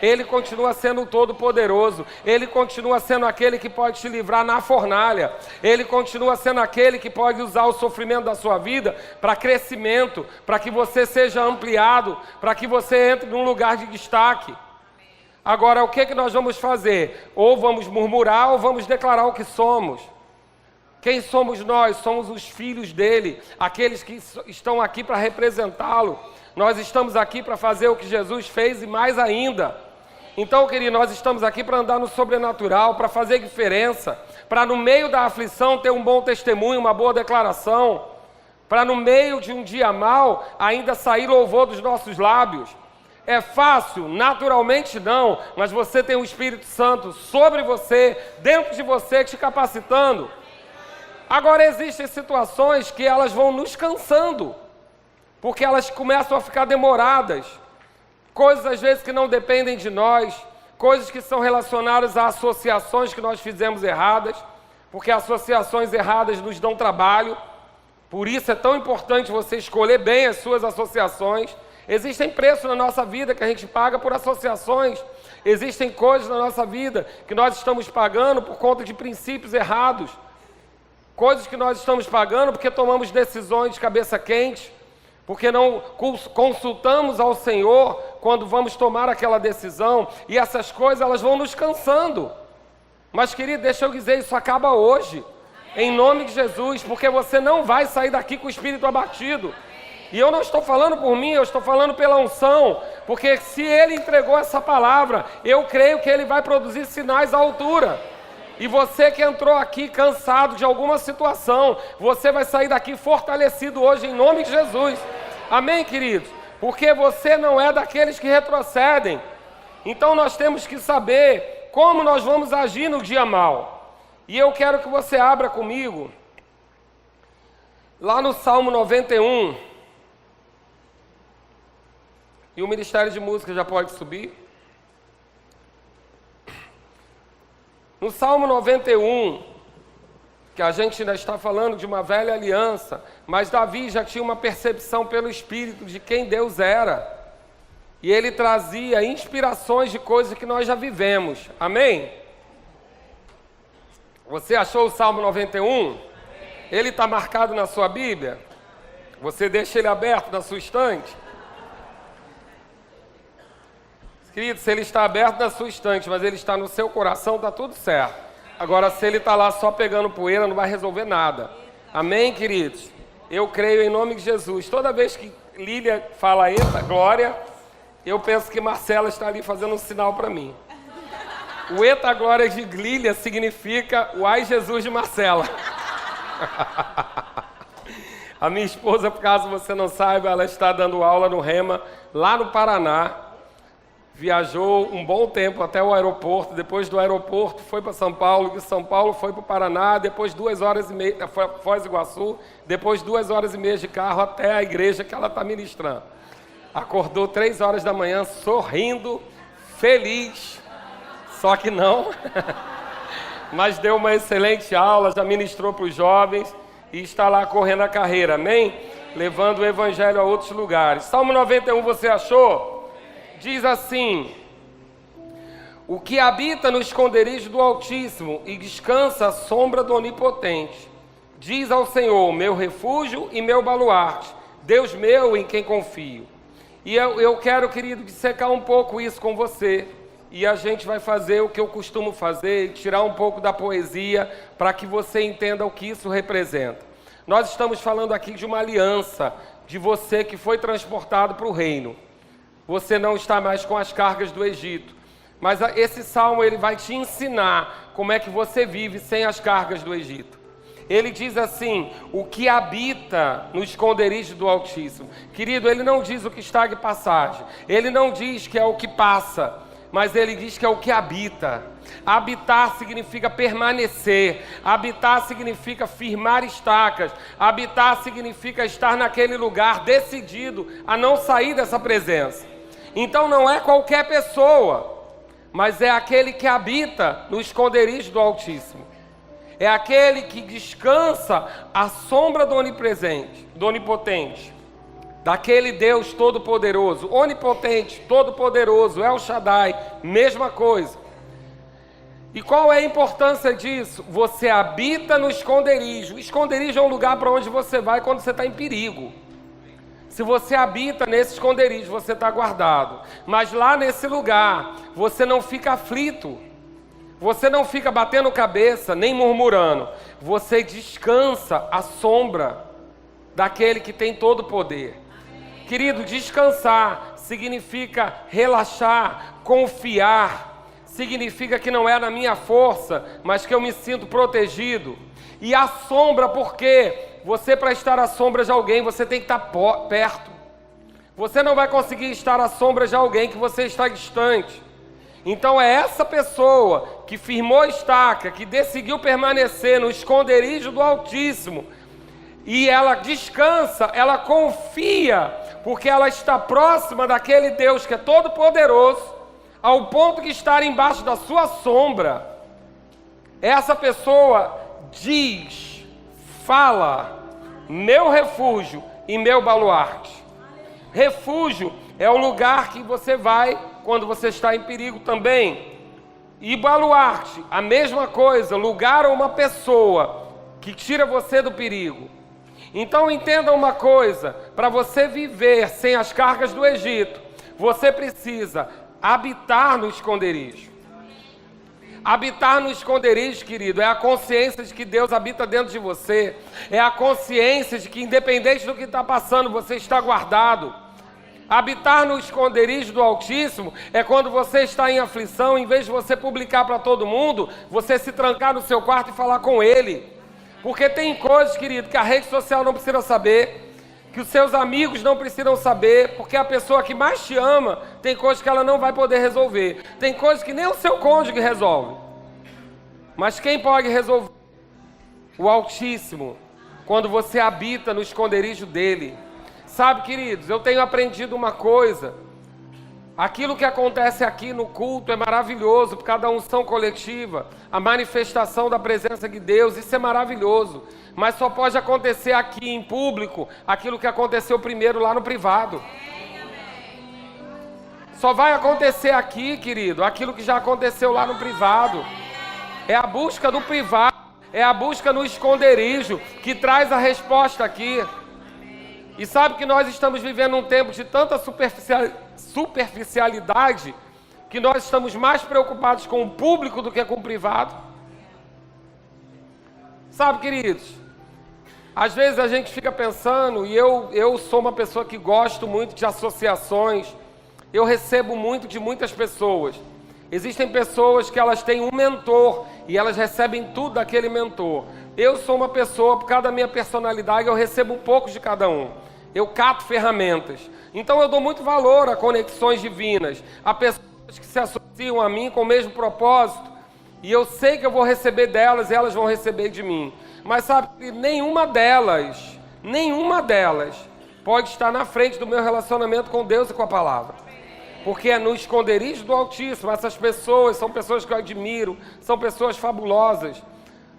Ele continua sendo o Todo-Poderoso. Ele continua sendo aquele que pode te livrar na fornalha. Ele continua sendo aquele que pode usar o sofrimento da sua vida para crescimento, para que você seja ampliado, para que você entre num lugar de destaque. Agora, o que nós vamos fazer? Ou vamos murmurar ou vamos declarar o que somos. Quem somos nós? Somos os filhos dele, aqueles que estão aqui para representá-lo. Nós estamos aqui para fazer o que Jesus fez e mais ainda. Então, querido, nós estamos aqui para andar no sobrenatural, para fazer diferença, para no meio da aflição ter um bom testemunho, uma boa declaração, para no meio de um dia mau ainda sair louvor dos nossos lábios. É fácil? Naturalmente não, mas você tem o Espírito Santo sobre você, dentro de você, te capacitando. Agora, existem situações que elas vão nos cansando, porque elas começam a ficar demoradas. Coisas, às vezes, que não dependem de nós, coisas que são relacionadas a associações que nós fizemos erradas, porque associações erradas nos dão trabalho. Por isso é tão importante você escolher bem as suas associações. Existem preços na nossa vida que a gente paga por associações. Existem coisas na nossa vida que nós estamos pagando por conta de princípios errados. Coisas que nós estamos pagando porque tomamos decisões de cabeça quente, porque não consultamos ao Senhor quando vamos tomar aquela decisão, e essas coisas elas vão nos cansando. Mas, querido, deixa eu dizer, isso acaba hoje, em nome de Jesus, porque você não vai sair daqui com o espírito abatido. E eu não estou falando por mim, eu estou falando pela unção, porque se Ele entregou essa palavra, eu creio que Ele vai produzir sinais à altura. E você que entrou aqui cansado de alguma situação, você vai sair daqui fortalecido hoje em nome de Jesus. Amém, queridos? Porque você não é daqueles que retrocedem. Então nós temos que saber como nós vamos agir no dia mau. E eu quero que você abra comigo, lá no Salmo 91. E o Ministério de Música já pode subir. No Salmo 91, que a gente ainda está falando de uma velha aliança, mas Davi já tinha uma percepção pelo Espírito de quem Deus era. E ele trazia inspirações de coisas que nós já vivemos. Amém? Você achou o Salmo 91? Ele está marcado na sua Bíblia? Você deixa ele aberto na sua estante? Querido, se ele está aberto na sua estante, mas ele está no seu coração, está tudo certo. Agora, se ele está lá só pegando poeira, não vai resolver nada. Amém, queridos? Eu creio em nome de Jesus. Toda vez que Lília fala eita, glória, eu penso que Marcela está ali fazendo um sinal para mim. O eita, glória de Lília significa o ai Jesus de Marcela. A minha esposa, por caso você não saiba, ela está dando aula no Rema, lá no Paraná. Viajou um bom tempo até o aeroporto, depois do aeroporto foi para São Paulo, de São Paulo foi para o Paraná, depois 2 horas e meia, foi a Foz do Iguaçu, depois 2 horas e meia de carro até a igreja que ela está ministrando. Acordou 3 horas da manhã, sorrindo, feliz, só que não, mas deu uma excelente aula, já ministrou para os jovens e está lá correndo a carreira, amém? Levando o evangelho a outros lugares. Salmo 91, você achou? Diz assim: o que habita no esconderijo do Altíssimo e descansa à sombra do Onipotente, diz ao Senhor, meu refúgio e meu baluarte, Deus meu em quem confio. E eu quero, querido, dissecar um pouco isso com você, e a gente vai fazer o que eu costumo fazer, tirar um pouco da poesia, para que você entenda o que isso representa. Nós estamos falando aqui de uma aliança, de você que foi transportado para o reino. Você não está mais com as cargas do Egito. Mas esse salmo ele vai te ensinar como é que você vive sem as cargas do Egito. Ele diz assim, o que habita no esconderijo do Altíssimo. Querido, ele não diz o que está de passagem. Ele não diz que é o que passa, mas ele diz que é o que habita. Habitar significa permanecer. Habitar significa firmar estacas. Habitar significa estar naquele lugar decidido a não sair dessa presença. Então não é qualquer pessoa, mas é aquele que habita no esconderijo do Altíssimo. É aquele que descansa à sombra do onipresente, do onipotente, daquele Deus todo-poderoso. Onipotente, todo-poderoso, El Shaddai, mesma coisa. E qual é a importância disso? Você habita no esconderijo. O esconderijo é um lugar para onde você vai quando você está em perigo. Se você habita nesse esconderijo, você está guardado. Mas lá nesse lugar, você não fica aflito. Você não fica batendo cabeça, nem murmurando. Você descansa à sombra daquele que tem todo o poder. Querido, descansar significa relaxar, confiar. Significa que não é na minha força, mas que eu me sinto protegido. E a sombra, por quê? Você, para estar à sombra de alguém, você tem que estar perto. Você não vai conseguir estar à sombra de alguém que você está distante. Então é essa pessoa que firmou a estaca, que decidiu permanecer no esconderijo do Altíssimo, e ela descansa, ela confia, porque ela está próxima daquele Deus que é todo poderoso, ao ponto de estar embaixo da sua sombra. Essa pessoa diz, fala, meu refúgio e meu baluarte. Refúgio é o lugar que você vai quando você está em perigo também. E baluarte, a mesma coisa, lugar ou uma pessoa que tira você do perigo. Então entenda uma coisa, para você viver sem as cargas do Egito, você precisa habitar no esconderijo. Habitar no esconderijo, querido, é a consciência de que Deus habita dentro de você. É a consciência de que, independente do que está passando, você está guardado. Habitar no esconderijo do Altíssimo é quando você está em aflição, em vez de você publicar para todo mundo, você se trancar no seu quarto e falar com Ele. Porque tem coisas, querido, que a rede social não precisa saber, que os seus amigos não precisam saber, porque a pessoa que mais te ama, tem coisas que ela não vai poder resolver. Tem coisas que nem o seu cônjuge resolve. Mas quem pode resolver? O Altíssimo, quando você habita no esconderijo dele. Sabe, queridos, eu tenho aprendido uma coisa. Aquilo que acontece aqui no culto é maravilhoso, por causa da unção coletiva, a manifestação da presença de Deus, isso é maravilhoso. Mas só pode acontecer aqui em público aquilo que aconteceu primeiro lá no privado. Só vai acontecer aqui, querido, aquilo que já aconteceu lá no privado. É a busca do privado, é a busca no esconderijo que traz a resposta aqui. E sabe que nós estamos vivendo um tempo de tanta superficialidade que nós estamos mais preocupados com o público do que com o privado. Sabe, queridos, às vezes a gente fica pensando, e eu sou uma pessoa que gosto muito de associações, eu recebo muito de muitas pessoas. Existem pessoas que elas têm um mentor, e elas recebem tudo daquele mentor. Eu sou uma pessoa, por causa da minha personalidade, eu recebo um pouco de cada um. Eu cato ferramentas. Então eu dou muito valor a conexões divinas, a pessoas que se associam a mim com o mesmo propósito, e eu sei que eu vou receber delas e elas vão receber de mim. Mas sabe que nenhuma delas pode estar na frente do meu relacionamento com Deus e com a palavra. Porque é no esconderijo do Altíssimo. Essas pessoas são pessoas que eu admiro, são pessoas fabulosas,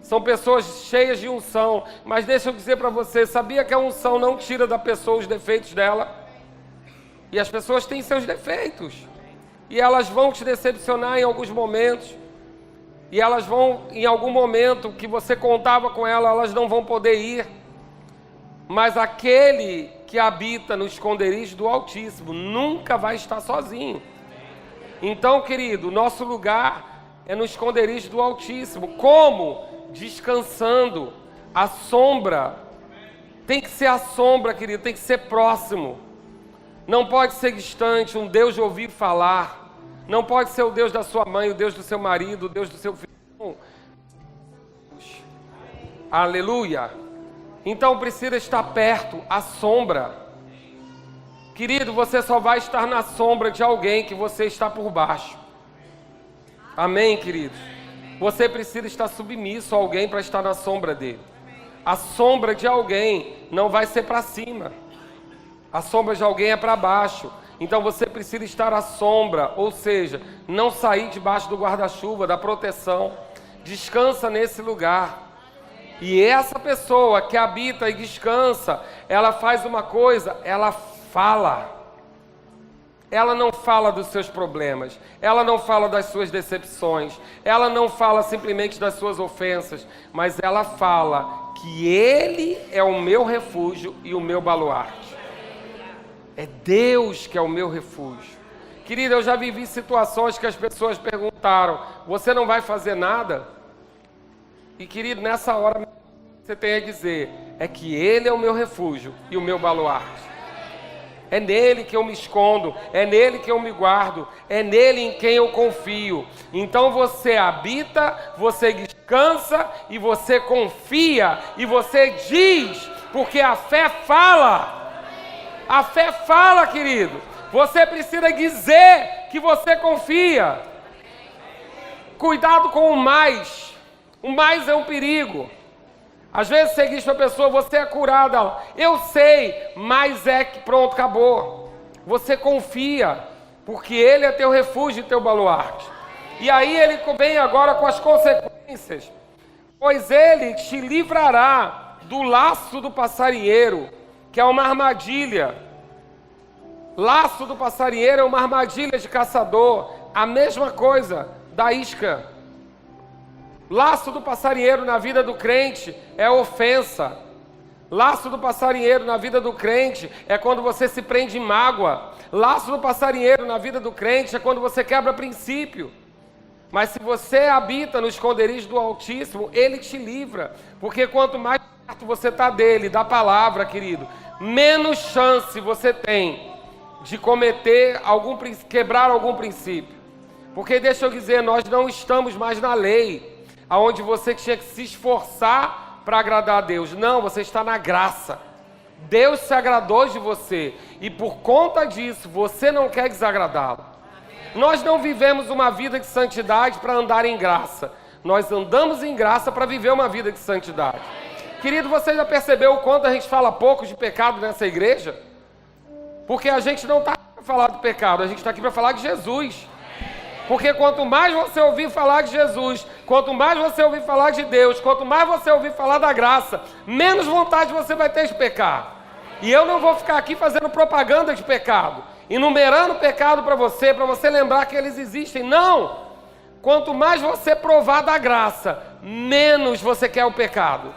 são pessoas cheias de unção. Mas deixa eu dizer para você, sabia que a unção não tira da pessoa os defeitos dela? E as pessoas têm seus defeitos. E elas vão te decepcionar em alguns momentos. E elas vão, em algum momento que você contava com ela, elas não vão poder ir. Mas aquele que habita no esconderijo do Altíssimo nunca vai estar sozinho. Então, querido, nosso lugar é no esconderijo do Altíssimo. Como? Descansando. A sombra. Tem que ser a sombra, querido, tem que ser próximo. Não pode ser distante, um Deus de ouvir falar. Não pode ser o Deus da sua mãe, o Deus do seu marido, o Deus do seu filho. Aleluia. Então precisa estar perto, à sombra. Querido, você só vai estar na sombra de alguém que você está por baixo. Amém, queridos? Você precisa estar submisso a alguém para estar na sombra dele. A sombra de alguém não vai ser para cima. A sombra de alguém é para baixo. Então você precisa estar à sombra, ou seja, não sair debaixo do guarda-chuva, da proteção. Descansa nesse lugar. E essa pessoa que habita e descansa, ela faz uma coisa, ela fala. Ela não fala dos seus problemas, ela não fala das suas decepções, ela não fala simplesmente das suas ofensas, mas ela fala que Ele é o meu refúgio e o meu baluarte. É Deus que é o meu refúgio. Querida, eu já vivi situações que as pessoas perguntaram, você não vai fazer nada? E querido, nessa hora você tem a dizer, é que Ele é o meu refúgio e o meu baluarte. É nele que eu me escondo, é nele que eu me guardo, é nele em quem eu confio. Então você habita, você descansa e você confia e você diz, porque a fé fala. A fé fala, querido. Você precisa dizer que você confia. Cuidado com o mais. O mais é um perigo. Às vezes você diz para a pessoa, você é curada. Eu sei, mas é que pronto, acabou. Você confia, porque Ele é teu refúgio e teu baluarte. E aí Ele vem agora com as consequências. Pois Ele te livrará do laço do passarinheiro, que é uma armadilha. Laço do passarinheiro é uma armadilha de caçador. A mesma coisa da isca. Laço do passarinheiro na vida do crente é ofensa. Laço do passarinheiro na vida do crente é quando você se prende em mágoa. Laço do passarinheiro na vida do crente é quando você quebra princípio. Mas se você habita no esconderijo do Altíssimo, Ele te livra. Porque quanto mais perto você está dele, da palavra, querido, menos chance você tem de cometer quebrar algum princípio. Porque deixa eu dizer, nós não estamos mais na lei, aonde você tinha que se esforçar para agradar a Deus. Não, você está na graça. Deus se agradou de você e por conta disso você não quer desagradá-lo. Nós não vivemos uma vida de santidade para andar em graça. Nós andamos em graça para viver uma vida de santidade. Querido, você já percebeu o quanto a gente fala pouco de pecado nessa igreja? Porque a gente não está aqui para falar do pecado, a gente está aqui para falar de Jesus. Porque quanto mais você ouvir falar de Jesus, quanto mais você ouvir falar de Deus, quanto mais você ouvir falar da graça, menos vontade você vai ter de pecar. E eu não vou ficar aqui fazendo propaganda de pecado, enumerando pecado para você lembrar que eles existem. Não! Quanto mais você provar da graça, menos você quer o pecado.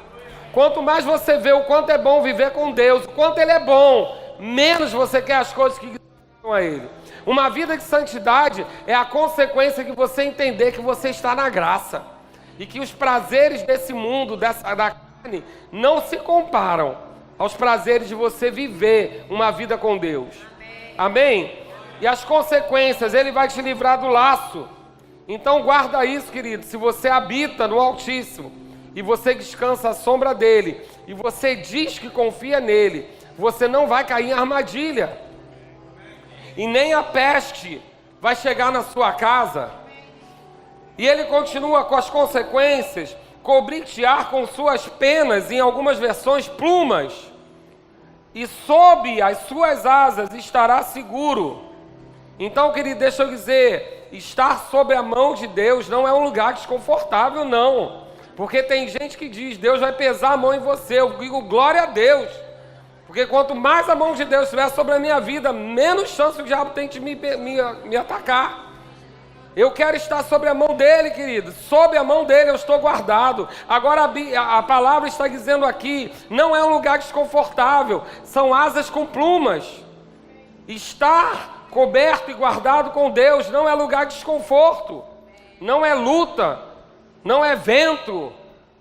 Quanto mais você vê o quanto é bom viver com Deus, o quanto Ele é bom, menos você quer as coisas que são a Ele. Uma vida de santidade é a consequência de você entender que você está na graça. E que os prazeres desse mundo, da carne, não se comparam aos prazeres de você viver uma vida com Deus. Amém? E as consequências, Ele vai te livrar do laço. Então guarda isso, querido. Se você habita no Altíssimo e você descansa à sombra dele e você diz que confia nele, você não vai cair em armadilha. E nem a peste vai chegar na sua casa. E ele continua com as consequências: cobrir-te-á com suas penas, em algumas versões plumas, e sob as suas asas estará seguro. Então, querido, deixa eu dizer, estar sob a mão de Deus não é um lugar desconfortável, não. Porque tem gente que diz, Deus vai pesar a mão em você. Eu digo, glória a Deus. Porque quanto mais a mão de Deus estiver sobre a minha vida, menos chance o diabo tem de me atacar. Eu quero estar sobre a mão dele, querido. Sob a mão dele eu estou guardado. Agora a palavra está dizendo aqui, não é um lugar desconfortável. São asas com plumas. Estar coberto e guardado com Deus não é lugar de desconforto. Não é luta. Não é vento.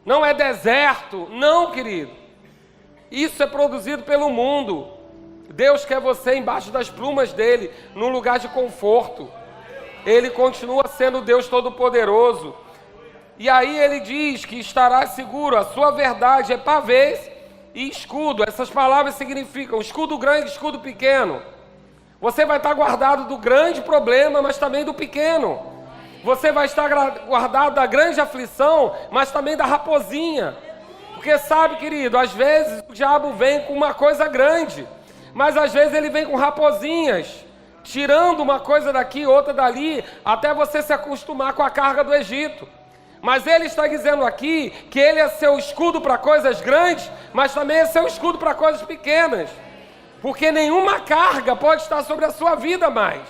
Não é deserto. Não, querido. Isso é produzido pelo mundo. Deus quer você embaixo das plumas dele, num lugar de conforto. Ele continua sendo Deus Todo-Poderoso. E aí ele diz que estará seguro. A sua verdade é pavês e escudo. Essas palavras significam escudo grande e escudo pequeno. Você vai estar guardado do grande problema, mas também do pequeno. Você vai estar guardado da grande aflição, mas também da raposinha. Porque sabe, querido, às vezes o diabo vem com uma coisa grande, mas às vezes ele vem com raposinhas, tirando uma coisa daqui, outra dali, até você se acostumar com a carga do Egito. Mas ele está dizendo aqui que ele é seu escudo para coisas grandes, mas também é seu escudo para coisas pequenas. Porque nenhuma carga pode estar sobre a sua vida mais.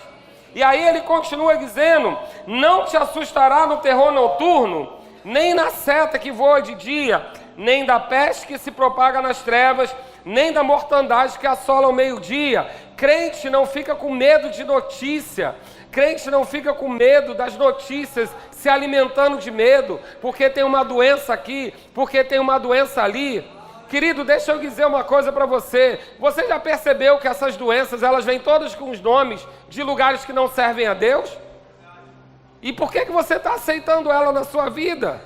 E aí ele continua dizendo, não te assustará no terror noturno, nem na seta que voa de dia, nem da peste que se propaga nas trevas, nem da mortandade que assola ao meio-dia. Crente não fica com medo de notícia. Crente não fica com medo das notícias, se alimentando de medo, porque tem uma doença aqui, porque tem uma doença ali. Querido, deixa eu dizer uma coisa para você. Você já percebeu que essas doenças, elas vêm todas com os nomes de lugares que não servem a Deus? E por que você está aceitando ela na sua vida?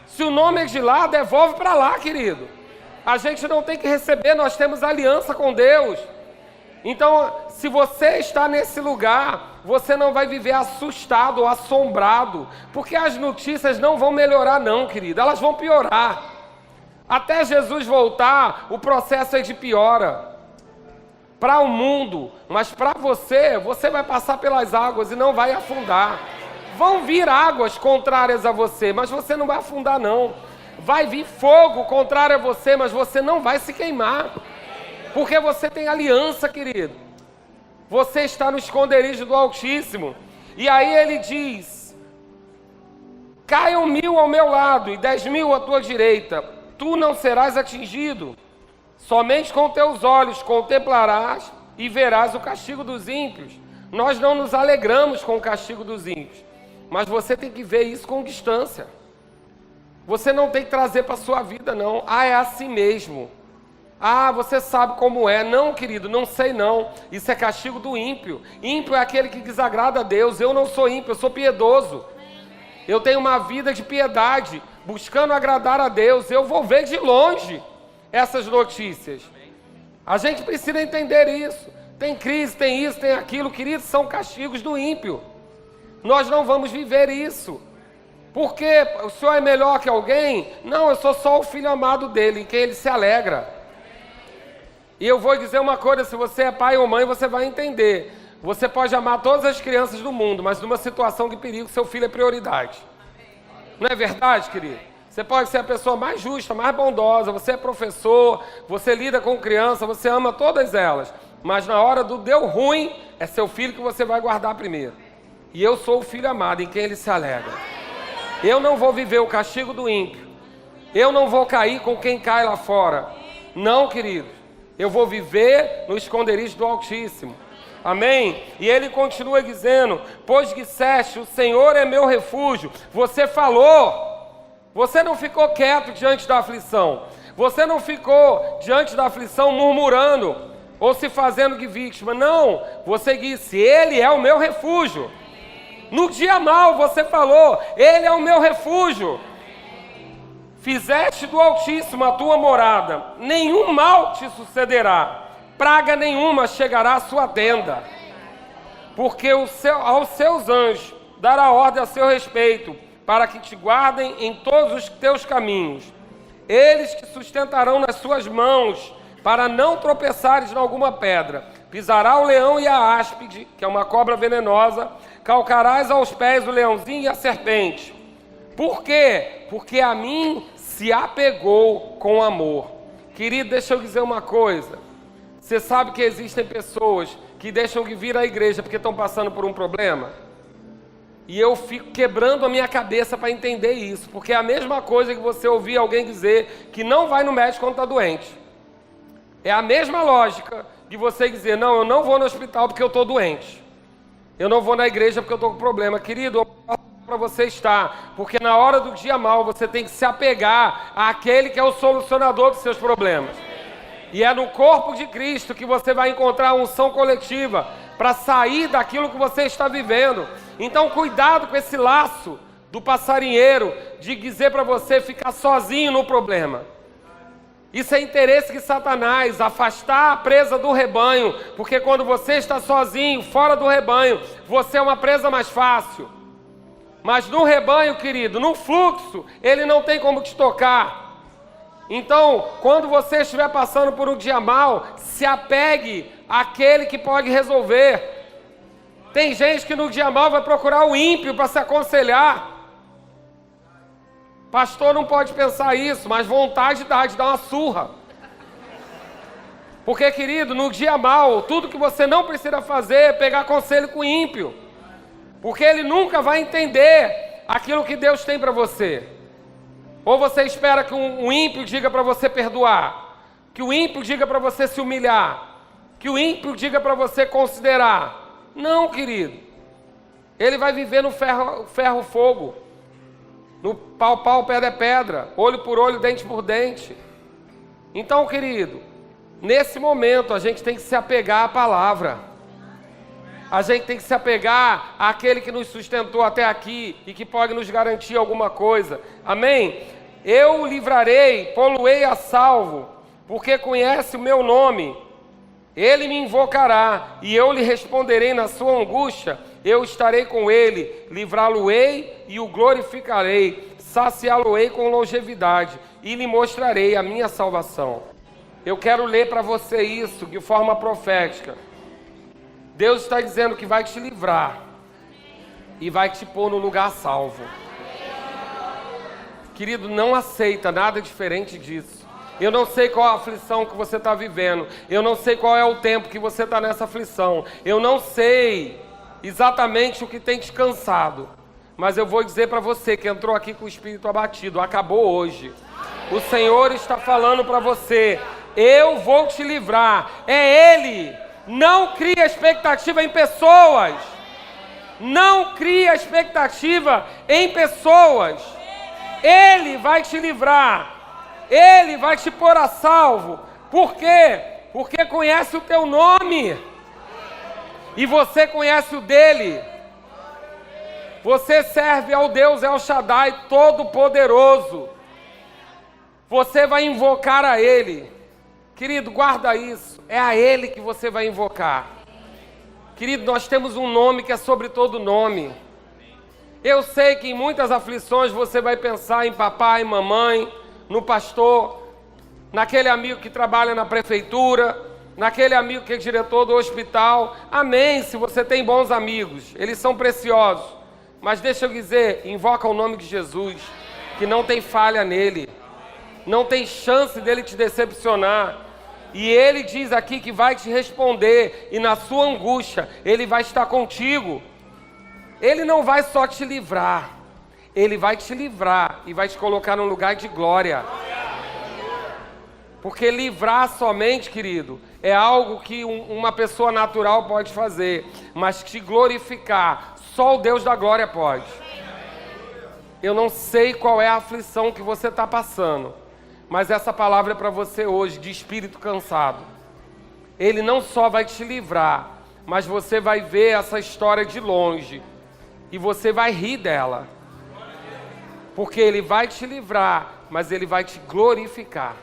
Se o nome é de lá, devolve para lá, querido. A gente não tem que receber, nós temos aliança com Deus. Então, se você está nesse lugar, você não vai viver assustado ou assombrado, porque as notícias não vão melhorar não, querido, elas vão piorar. Até Jesus voltar, o processo é de piora. Para o mundo, mas para você, você vai passar pelas águas e não vai afundar. Vão vir águas contrárias a você, mas você não vai afundar não. Vai vir fogo contrário a você, mas você não vai se queimar. Porque você tem aliança, querido. Você está no esconderijo do Altíssimo. E aí ele diz, caiam 1000 ao meu lado e 10.000 à tua direita, tu não serás atingido. Somente com teus olhos contemplarás e verás o castigo dos ímpios. Nós não nos alegramos com o castigo dos ímpios, mas você tem que ver isso com distância. Você não tem que trazer para a sua vida, não. Ah, é assim mesmo. Ah, você sabe como é. Não, querido, não sei não. Isso é castigo do ímpio. Ímpio é aquele que desagrada a Deus. Eu não sou ímpio, eu sou piedoso. Eu tenho uma vida de piedade, buscando agradar a Deus. Eu vou ver de longe essas notícias. A gente precisa entender isso. Tem crise, tem isso, tem aquilo. Querido, são castigos do ímpio. Nós não vamos viver isso. Porque o Senhor é melhor que alguém? Não, eu sou só o filho amado dele, em quem ele se alegra. E eu vou dizer uma coisa, se você é pai ou mãe, você vai entender. Você pode amar todas as crianças do mundo, mas numa situação de perigo, seu filho é prioridade. Não é verdade, querido? Você pode ser a pessoa mais justa, mais bondosa, você é professor, você lida com criança, você ama todas elas. Mas na hora do deu ruim, é seu filho que você vai guardar primeiro. E eu sou o filho amado, em quem ele se alegra. Eu não vou viver o castigo do ímpio. Eu não vou cair com quem cai lá fora. Não, querido. Eu vou viver no esconderijo do Altíssimo. Amém? E ele continua dizendo, pois disseste, o Senhor é meu refúgio. Você falou. Você não ficou quieto diante da aflição. Você não ficou diante da aflição murmurando ou se fazendo de vítima. Não. Você disse, ele é o meu refúgio. No dia mau você falou, Ele é o meu refúgio. Fizeste do Altíssimo a tua morada, nenhum mal te sucederá, praga nenhuma chegará à sua tenda. Porque aos seus anjos dará ordem a seu respeito, para que te guardem em todos os teus caminhos. Eles te sustentarão nas suas mãos, para não tropeçares em alguma pedra. Pisará o leão e a áspide, que é uma cobra venenosa, calcarás aos pés o leãozinho e a serpente. Por quê? Porque a mim se apegou com amor. Querido, deixa eu dizer uma coisa. Você sabe que existem pessoas que deixam de vir à igreja porque estão passando por um problema? E eu fico quebrando a minha cabeça para entender isso, porque é a mesma coisa que você ouvir alguém dizer que não vai no médico quando está doente. É a mesma lógica de você dizer, não, eu não vou no hospital porque eu estou doente. Eu não vou na igreja porque eu estou com problema. Querido, para você estar, porque na hora do dia mau você tem que se apegar àquele que é o solucionador dos seus problemas. E é no corpo de Cristo que você vai encontrar a unção coletiva para sair daquilo que você está vivendo. Então cuidado com esse laço do passarinheiro de dizer para você ficar sozinho no problema. Isso é interesse de Satanás, afastar a presa do rebanho, porque quando você está sozinho, fora do rebanho, você é uma presa mais fácil. Mas no rebanho, querido, no fluxo, ele não tem como te tocar. Então, quando você estiver passando por um dia mau, se apegue àquele que pode resolver. Tem gente que no dia mau vai procurar o ímpio para se aconselhar. Pastor não pode pensar isso, mas vontade dá de dar uma surra. Porque, querido, no dia mau, tudo que você não precisa fazer é pegar conselho com o ímpio. Porque ele nunca vai entender aquilo que Deus tem para você. Ou você espera que um ímpio diga para você perdoar, que o ímpio diga para você se humilhar, que o ímpio diga para você considerar. Não, querido. Ele vai viver no ferro-fogo, no pau, pedra é pedra, olho por olho, dente por dente. Então, querido, nesse momento a gente tem que se apegar à palavra. A gente tem que se apegar àquele que nos sustentou até aqui e que pode nos garantir alguma coisa. Amém? Eu o livrarei, pô-lo-ei a salvo, porque conhece o meu nome. Ele me invocará e eu lhe responderei na sua angústia. Eu estarei com ele, livrá-lo-ei e o glorificarei, saciá-lo-ei com longevidade e lhe mostrarei a minha salvação. Eu quero ler para você isso de forma profética. Deus está dizendo que vai te livrar e vai te pôr no lugar salvo. Querido, não aceita nada diferente disso. Eu não sei qual a aflição que você está vivendo. Eu não sei qual é o tempo que você está nessa aflição. Eu não sei exatamente o que tem te cansado. Mas eu vou dizer para você que entrou aqui com o espírito abatido, acabou hoje. O Senhor está falando para você, eu vou te livrar. É Ele. Não cria expectativa em pessoas. Não cria expectativa em pessoas. Ele vai te livrar. Ele vai te pôr a salvo. Por quê? Porque conhece o teu nome. E você conhece o dele. Você serve ao Deus El Shaddai Todo-Poderoso. Você vai invocar a Ele. Querido, guarda isso. É a Ele que você vai invocar. Querido, nós temos um nome que é sobre todo nome. Eu sei que em muitas aflições você vai pensar em papai, mamãe, no pastor, naquele amigo que trabalha na prefeitura, naquele amigo que é diretor do hospital. Amém, se você tem bons amigos, eles são preciosos. Mas deixa eu dizer, invoca o nome de Jesus, que não tem falha nele. Não tem chance dele te decepcionar. E ele diz aqui que vai te responder, e na sua angústia, ele vai estar contigo. Ele não vai só te livrar, ele vai te livrar e vai te colocar num lugar de glória. Porque livrar somente, querido, é algo que uma pessoa natural pode fazer, mas te glorificar, só o Deus da glória pode. Eu não sei qual é a aflição que você está passando, mas essa palavra é para você hoje, de espírito cansado. Ele não só vai te livrar, mas você vai ver essa história de longe. e você vai rir dela. Porque Ele vai te livrar, mas Ele vai te glorificar.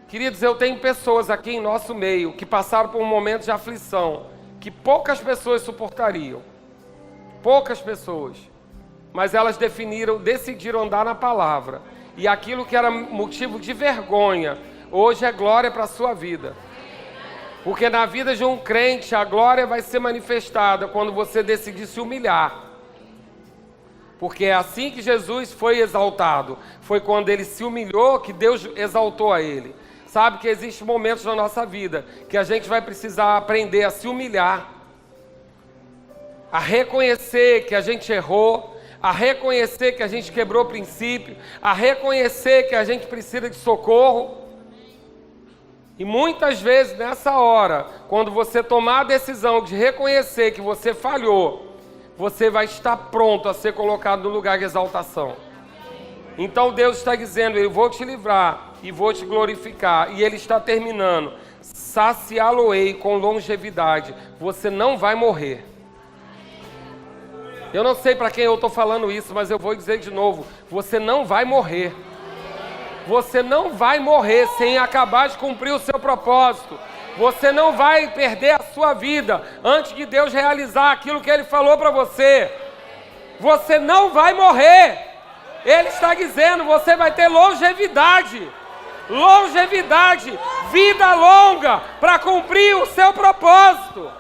Queridos, eu tenho pessoas aqui em nosso meio que passaram por um momento de aflição, que poucas pessoas suportariam. Poucas pessoas. Mas elas decidiram andar na palavra. E aquilo que era motivo de vergonha, hoje é glória para a sua vida. Porque na vida de um crente, a glória vai ser manifestada quando você decidir se humilhar. Porque é assim que Jesus foi exaltado. Foi quando Ele se humilhou que Deus exaltou a Ele. Sabe que existem momentos na nossa vida que a gente vai precisar aprender a se humilhar, a reconhecer que a gente errou, a reconhecer que a gente quebrou o princípio, a reconhecer que a gente precisa de socorro. E muitas vezes nessa hora, quando você tomar a decisão de reconhecer que você falhou, você vai estar pronto a ser colocado no lugar de exaltação. Então Deus está dizendo, eu vou te livrar e vou te glorificar. E Ele está terminando, saciá-lo-ei com longevidade. Você não vai morrer. Eu não sei para quem eu estou falando isso, mas eu vou dizer de novo, você não vai morrer. Você não vai morrer sem acabar de cumprir o seu propósito. Você não vai perder a sua vida antes de Deus realizar aquilo que Ele falou para você. Você não vai morrer. Ele está dizendo, você vai ter longevidade. Longevidade, vida longa para cumprir o seu propósito.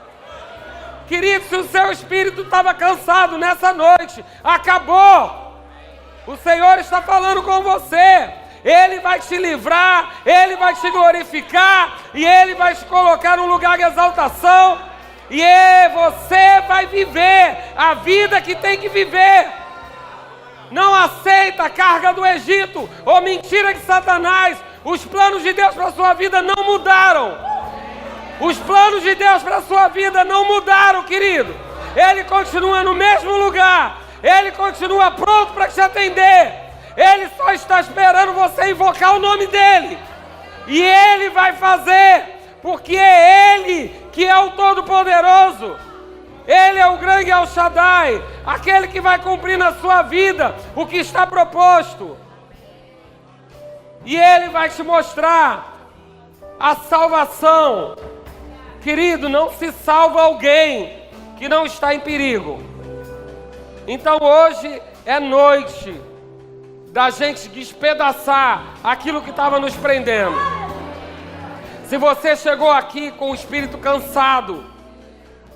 Querido, se o seu espírito estava cansado nessa noite, acabou. O Senhor está falando com você. Ele vai te livrar, Ele vai te glorificar e Ele vai te colocar num lugar de exaltação. E você vai viver a vida que tem que viver. Não aceita a carga do Egito ou mentira de Satanás. Os planos de Deus para a sua vida não mudaram. Os planos de Deus para a sua vida não mudaram, querido. Ele continua no mesmo lugar. Ele continua pronto para te atender. Ele só está esperando você invocar o nome dEle. E Ele vai fazer, porque é Ele que é o Todo-Poderoso. Ele é o grande El Shaddai, aquele que vai cumprir na sua vida o que está proposto. E Ele vai te mostrar a salvação. Querido, não se salva alguém que não está em perigo. Então hoje é noite da gente despedaçar aquilo que estava nos prendendo. Se você chegou aqui com o espírito cansado,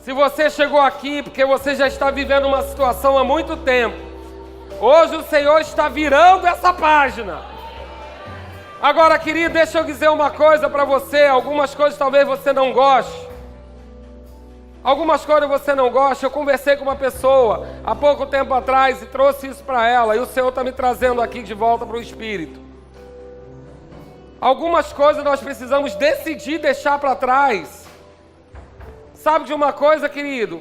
se você chegou aqui porque você já está vivendo uma situação há muito tempo, hoje o Senhor está virando essa página. Agora, querido, deixa eu dizer uma coisa para você. Algumas coisas talvez você não goste. Algumas coisas você não gosta. Eu conversei com uma pessoa há pouco tempo atrás e trouxe isso para ela. E o Senhor está me trazendo aqui de volta para o Espírito. Algumas coisas nós precisamos decidir deixar para trás. Sabe de uma coisa, querido?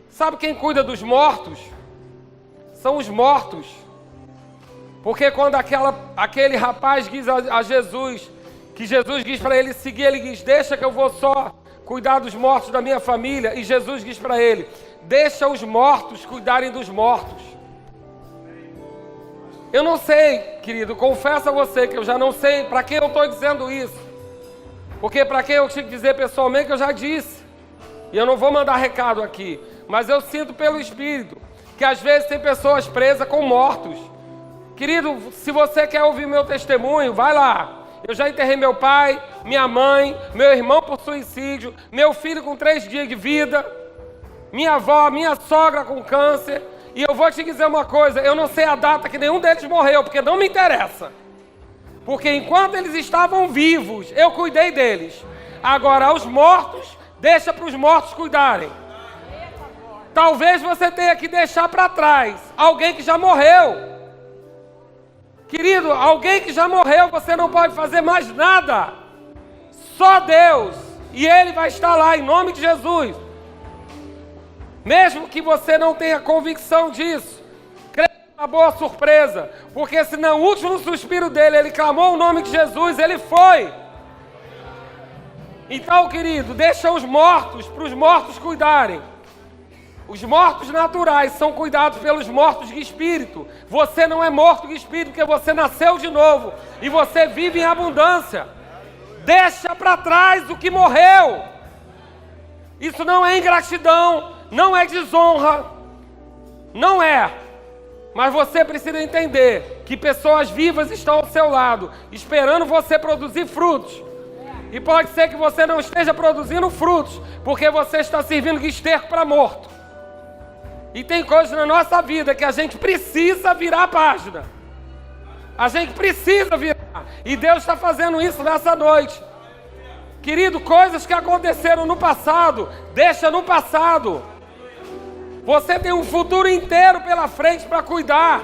Sabe quem cuida dos mortos? São os mortos. Porque quando aquele rapaz diz a Jesus, que Jesus diz para ele seguir, ele diz, deixa que eu vou só cuidar dos mortos da minha família. E Jesus diz para ele, deixa os mortos cuidarem dos mortos. Eu não sei, querido, confesso a você que eu já não sei para quem eu estou dizendo isso. Porque para quem eu tinha que dizer pessoalmente, eu já disse. E eu não vou mandar recado aqui. Mas eu sinto pelo Espírito que às vezes tem pessoas presas com mortos. Querido, se você quer ouvir meu testemunho, vai lá. Eu já enterrei meu pai, minha mãe, meu irmão por suicídio, meu filho com 3 dias de vida, minha avó, minha sogra com câncer. E eu vou te dizer uma coisa, eu não sei a data que nenhum deles morreu, porque não me interessa. Porque enquanto eles estavam vivos, eu cuidei deles. Agora, os mortos, deixa para os mortos cuidarem. Talvez você tenha que deixar para trás alguém que já morreu. Querido, alguém que já morreu, você não pode fazer mais nada. Só Deus. E Ele vai estar lá em nome de Jesus. Mesmo que você não tenha convicção disso, creia uma boa surpresa. Porque se no último suspiro dele, ele clamou o nome de Jesus, ele foi. Então, querido, deixa os mortos para os mortos cuidarem. Os mortos naturais são cuidados pelos mortos de espírito. Você não é morto de espírito porque você nasceu de novo e você vive em abundância. Deixa para trás o que morreu. Isso não é ingratidão, não é desonra, não é. Mas você precisa entender que pessoas vivas estão ao seu lado, esperando você produzir frutos. E pode ser que você não esteja produzindo frutos, porque você está servindo de esterco para morto. E tem coisas na nossa vida que a gente precisa virar a página. A gente precisa virar. E Deus está fazendo isso nessa noite. Querido, coisas que aconteceram no passado, deixa no passado. Você tem um futuro inteiro pela frente para cuidar.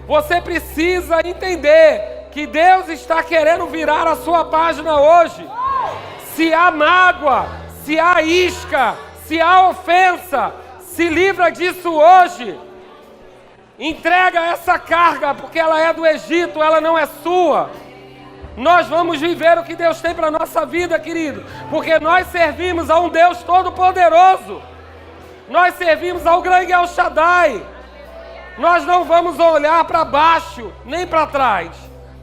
Você precisa entender que Deus está querendo virar a sua página hoje. Se há mágoa, se há isca, se há ofensa, se livra disso hoje. Entrega essa carga, porque ela é do Egito, ela não é sua. Nós vamos viver o que Deus tem para a nossa vida, querido, porque nós servimos a um Deus todo-poderoso. Nós servimos ao grande El Shaddai. Nós não vamos olhar para baixo, nem para trás.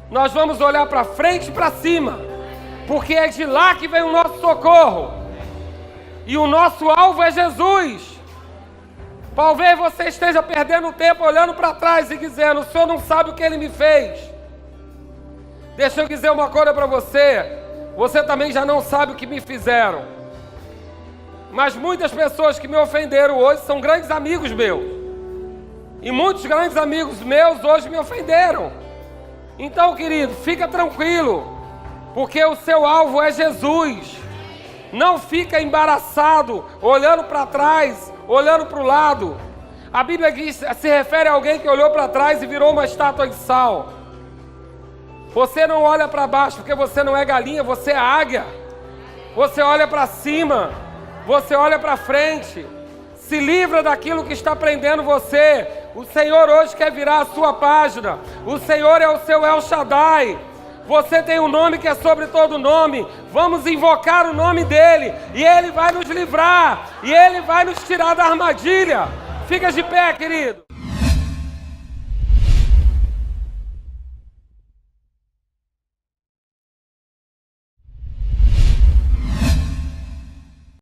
Nós vamos olhar para frente e para cima, porque é de lá que vem o nosso socorro. E o nosso alvo é Jesus. Talvez você esteja perdendo tempo olhando para trás e dizendo: o Senhor não sabe o que Ele me fez. Deixa eu dizer uma coisa para você. Você também já não sabe o que me fizeram. Mas muitas pessoas que me ofenderam hoje são grandes amigos meus. E muitos grandes amigos meus hoje me ofenderam. Então, querido, fica tranquilo, porque o seu alvo é Jesus. Não fica embaraçado, olhando para trás, olhando para o lado. A Bíblia diz, se refere a alguém que olhou para trás e virou uma estátua de sal. Você não olha para baixo porque você não é galinha, você é águia. Você olha para cima, você olha para frente. Se livra daquilo que está prendendo você. O Senhor hoje quer virar a sua página. O Senhor é o seu El Shaddai. Você tem um nome que é sobre todo nome. Vamos invocar o nome dEle. E Ele vai nos livrar. E Ele vai nos tirar da armadilha. Fica de pé, querido.